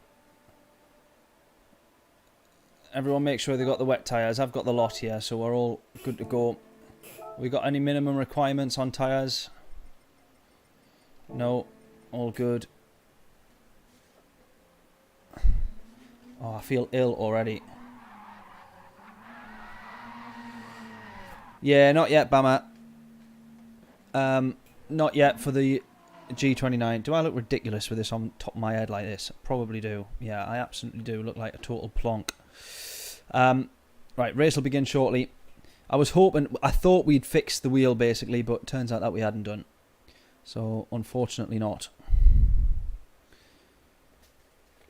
Everyone make sure they got the wet tyres. I've got the lot here, so we're all good to go. We got any minimum requirements on tyres? No. All good. Oh, I feel ill already. Yeah, not yet, Bama. Not yet for the G29. Do I look ridiculous with this on top of my head like this? Probably do. Yeah, I absolutely do look like a total plonk. Right, race will begin shortly. I thought we'd fixed the wheel basically, but turns out that we hadn't done. So, unfortunately not.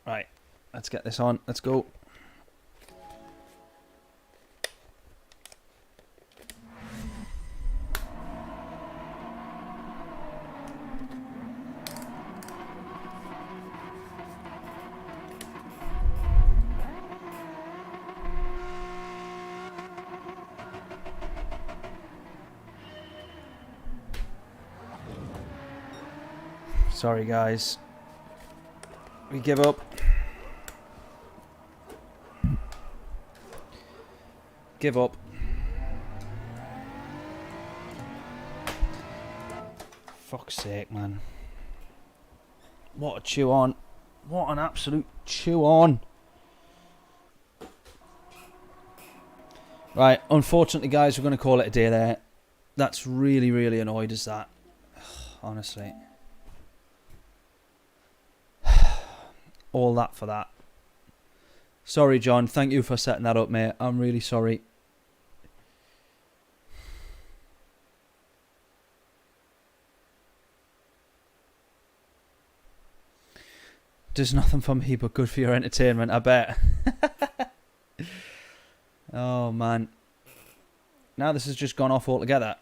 Right, let's get this on. Let's go. Sorry, guys. We give up. Give up. Fuck's sake, man. What a chew on. What an absolute chew on. Right, unfortunately, guys, we're going to call it a day there. That's really, really annoyed us, that. Honestly. All that for that. Sorry, John. Thank you for setting that up, mate. I'm really sorry. Does nothing for me but good for your entertainment, I bet. Oh, man. Now this has just gone off altogether.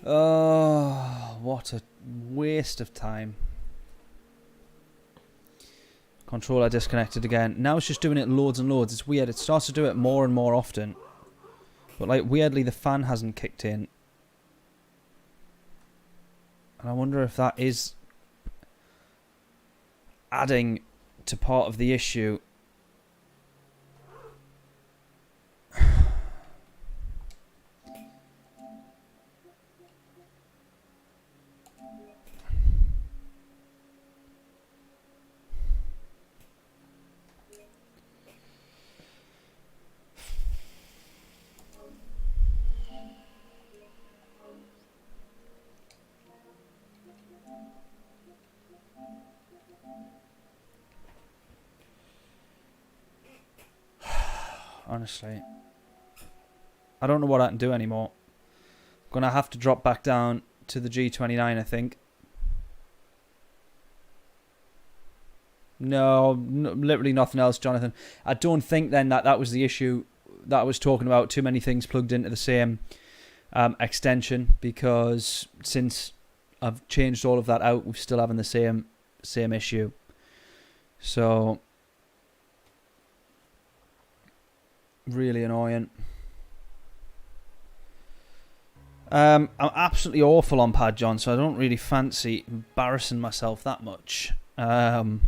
Oh, what a waste of time. Controller disconnected again. Now it's just doing it loads and loads. It's weird. It starts to do it more and more often. But, like, weirdly, the fan hasn't kicked in. And I wonder if that is adding to part of the issue. Honestly, I don't know what I can do anymore. I'm gonna have to drop back down to the G29, I think. No, literally nothing else, Jonathan. I don't think then that was the issue that I was talking about. Too many things plugged into the same extension, because since I've changed all of that out, we're still having the same issue. So really annoying. I'm absolutely awful on Pad John, so I don't really fancy embarrassing myself that much. But I'm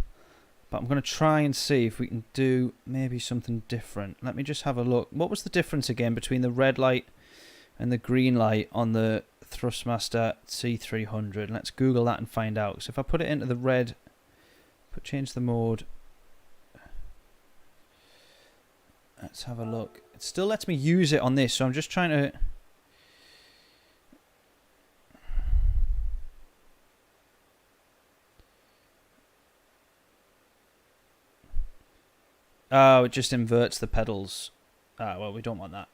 going to try and see if we can do maybe something different. Let me just have a look. What was the difference again between the red light and the green light on the THRUSTMASTER C300. Let's Google that and find out. So if I put it into the red, change the mode. Let's have a look. It still lets me use it on this, so I'm just trying to... Oh, it just inverts the pedals. Ah, well, we don't want that.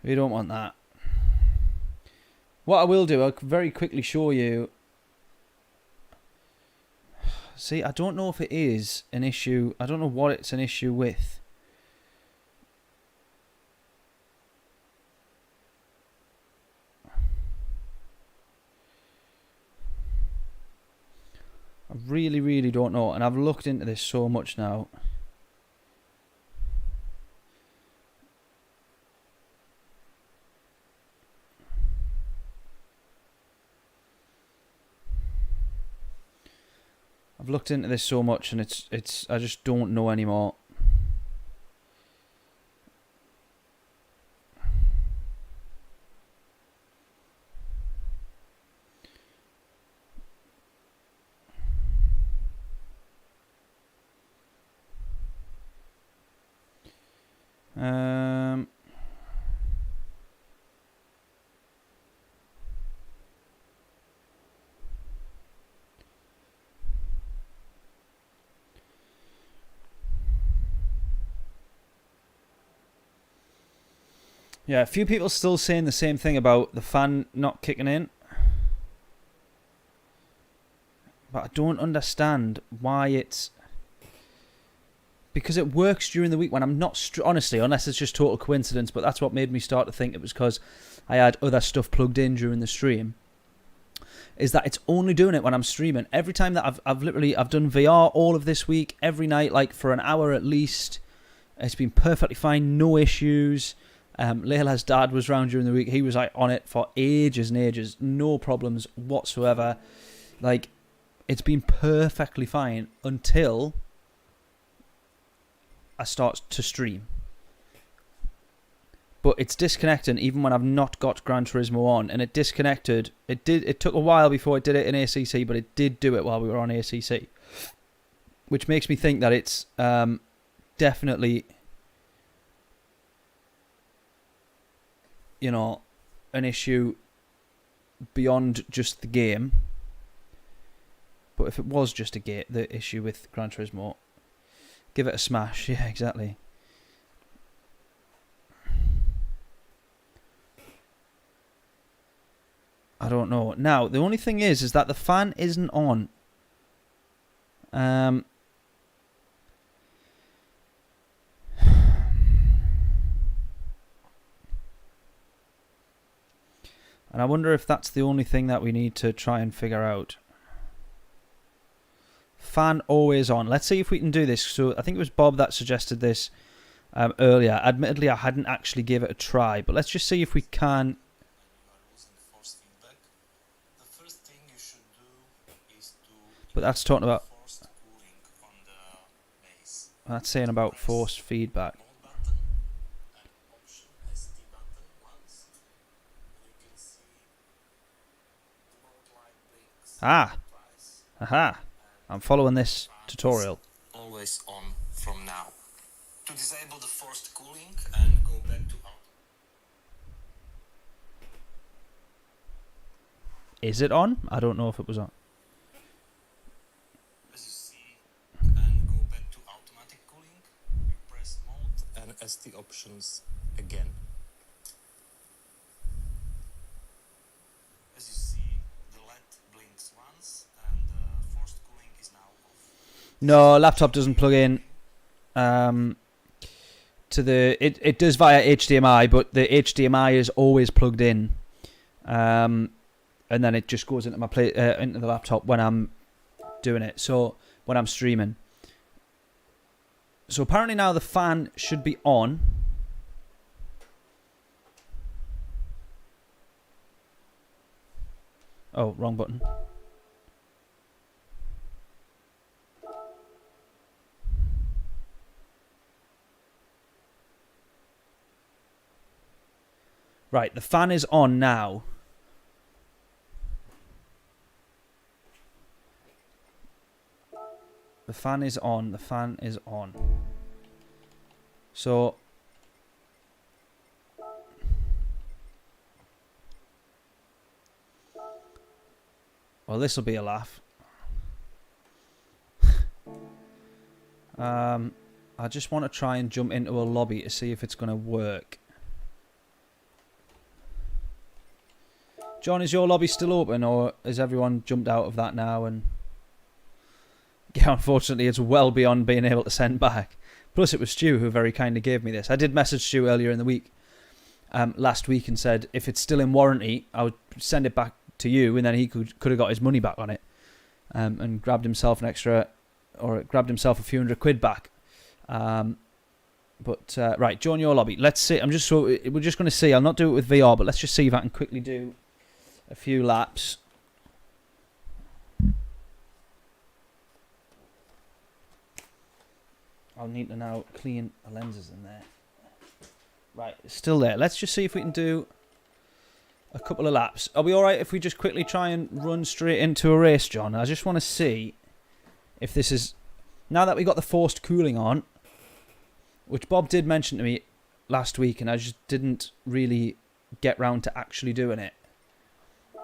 We don't want that. What I will do, I'll very quickly show you. See, I don't know if it is an issue. I don't know what it's an issue with. I really, really don't know. And I've looked into this so much now. I've looked into this so much, and it's I just don't know anymore. Yeah, a few people still saying the same thing about the fan not kicking in. But I don't understand why it's... Because it works during the week when I'm not... Honestly, unless it's just total coincidence, but that's what made me start to think it was because I had other stuff plugged in during the stream. Is that it's only doing it when I'm streaming. Every time that I've done VR all of this week, every night, like for an hour at least. It's been perfectly fine, no issues. Layla's dad was round during the week. He was like on it for ages and ages. No problems whatsoever. Like, it's been perfectly fine until I start to stream. But it's disconnecting even when I've not got Gran Turismo on. And it disconnected. It took a while before it did it in ACC, but it did do it while we were on ACC. Which makes me think that it's definitely... you know, an issue beyond just the game. But if it was just the issue with Gran Turismo, give it a smash. Yeah, exactly. I don't know. Now, the only thing is that the fan isn't on. And I wonder if that's the only thing that we need to try and figure out. Fan always on. Let's see if we can do this. So I think it was Bob that suggested this earlier. Admittedly, I hadn't actually gave it a try, but let's just see if we can. But that's talking about... That's saying about forced feedback. Ah! Aha! I'm following this tutorial. Always on from now. To disable the forced cooling and go back to auto. Is it on? I don't know if it was on. As you see, and go back to automatic cooling, you press mode and ST options again. As you see, the LED blinks once and forced cooling is now off. No, laptop doesn't plug in to the... It does via HDMI, but the HDMI is always plugged in. And then it just goes into my into the laptop when I'm doing it. So when I'm streaming. So apparently now the fan should be on. Oh, wrong button. Right, the fan is on now. The fan is on. The fan is on. So... well, this will be a laugh. I just want to try and jump into a lobby to see if it's going to work. John, is your lobby still open, or has everyone jumped out of that now? And yeah, unfortunately, it's well beyond being able to send back. Plus, it was Stu who very kindly gave me this. I did message Stu earlier in the week, last week, and said if it's still in warranty, I would send it back to you, and then he could have got his money back on it, and grabbed himself an extra, or grabbed himself a few £100 back. Right, join your lobby. Let's see. We're just going to see. I'll not do it with VR, but let's just see if I can quickly do a few laps. I'll need to now clean the lenses in there. Right, it's still there. Let's just see if we can do a couple of laps. Are we alright if we just quickly try and run straight into a race, John? I just want to see if this is... now that we got the forced cooling on, which Bob did mention to me last week, and I just didn't really get round to actually doing it.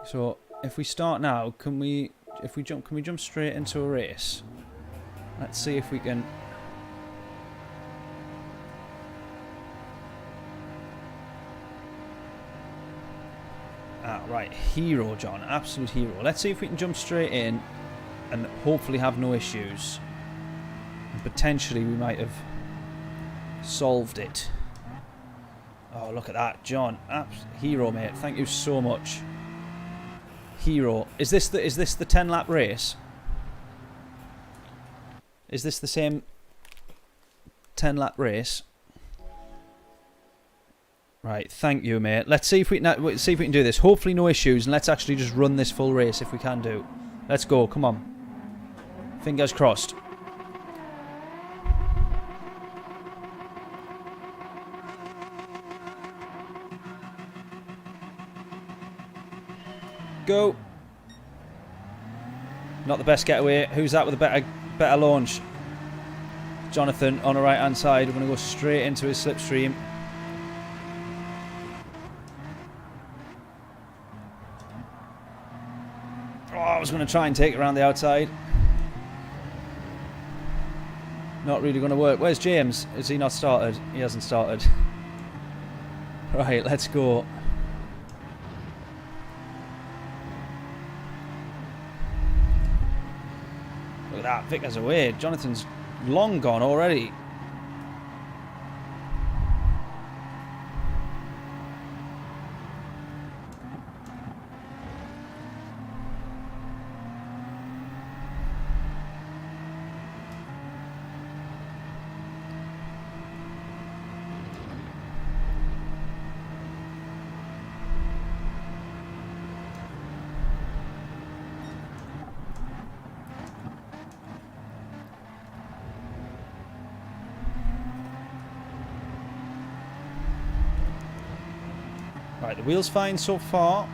So if we start now, can we jump straight into a race? Let's see if we can... right, hero, John, absolute hero. Let's see if we can jump straight in and hopefully have no issues. And potentially we might have solved it. Oh, look at that, John. Hero, mate. Thank you so much. Hero. Is this the 10-lap race? Is this the same 10-lap race? Right, thank you, mate. Let's see if we can do this. Hopefully no issues, and let's actually just run this full race if we can do. Let's go, come on. Fingers crossed. Go. Not the best getaway. Who's that with a better launch? Jonathan on the right hand side. We're going to go straight into his slipstream. Oh, I was going to try and take it around the outside. Not really going to work. Where's James? Has he not started? He hasn't started. Right, let's go. Look at that. Vickers away. Jonathan's long gone already. Right, the wheel's fine so far.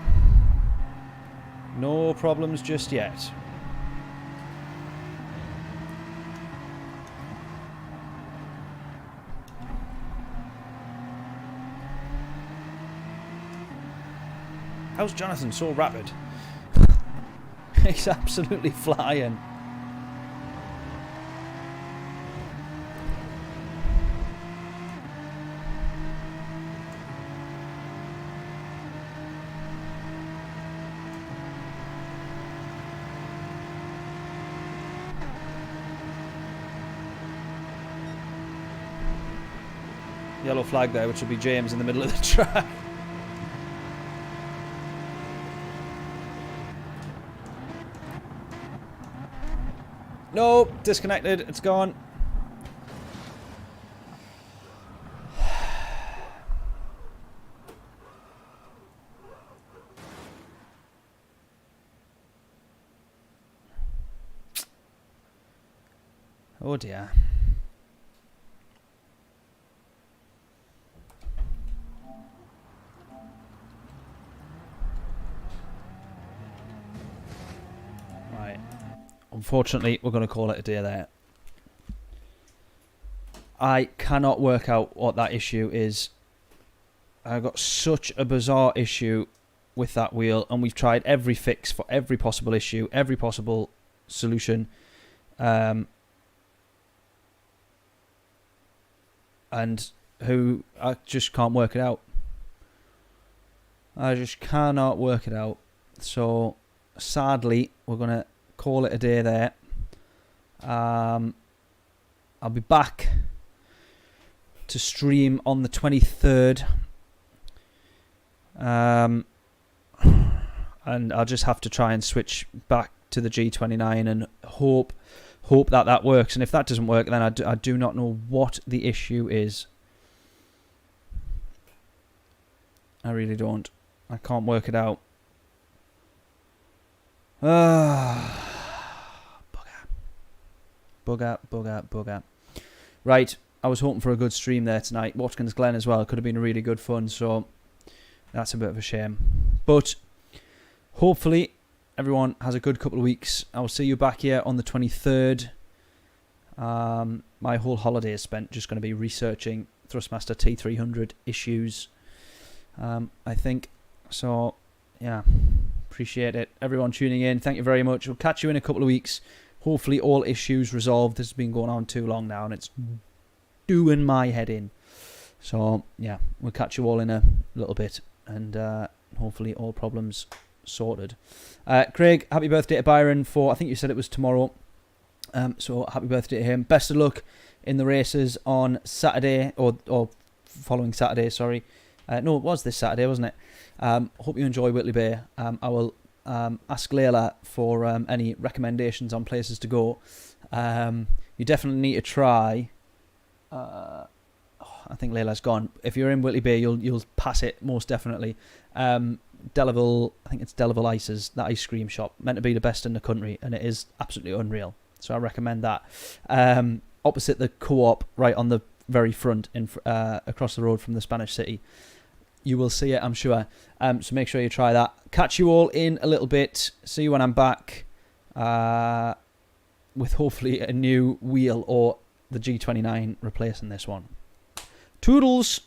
No problems just yet. How's Jonathan so rapid? He's absolutely flying. Yellow flag there, which will be James in the middle of the track. Nope, disconnected. It's gone. Oh dear. unfortunately, we're going to call it a day there. I cannot work out what that issue is. I've got such a bizarre issue with that wheel, and we've tried every fix for every possible issue, every possible solution. And I just can't work it out. I just cannot work it out. So sadly, we're going to call it a day there. I'll be back to stream on the 23rd. And I'll just have to try and switch back to the G29 and hope that works. And if that doesn't work, then I do not know what the issue is. I really don't. I can't work it out. Bugger. Right, I was hoping for a good stream there tonight. Watkins Glen as well. Could have been really good fun, so that's a bit of a shame. But hopefully everyone has a good couple of weeks. I will see you back here on the 23rd. My whole holiday is spent just going to be researching Thrustmaster T300 issues, I think. So, yeah, appreciate it. Everyone tuning in, thank you very much. We'll catch you in a couple of weeks. Hopefully all issues resolved. This has been going on too long now, and it's doing my head in. So, yeah, we'll catch you all in a little bit, and hopefully all problems sorted. Craig, happy birthday to Byron for, I think you said it was tomorrow. So happy birthday to him. Best of luck in the races on Saturday, or following Saturday, sorry. No, it was this Saturday, wasn't it? Hope you enjoy Whitley Bay. I will ask Layla for any recommendations on places to go. You definitely need to try. I think Layla's gone. If you're in Whitley Bay, you'll pass it most definitely. Deleville, I think it's Deleville Ices, that ice cream shop, meant to be the best in the country, and it is absolutely unreal. So I recommend that. Opposite the co-op, right on the very front, across the road from the Spanish City. You will see it, I'm sure. So make sure you try that. Catch you all in a little bit. See you when I'm back with hopefully a new wheel or the G29 replacing this one. Toodles!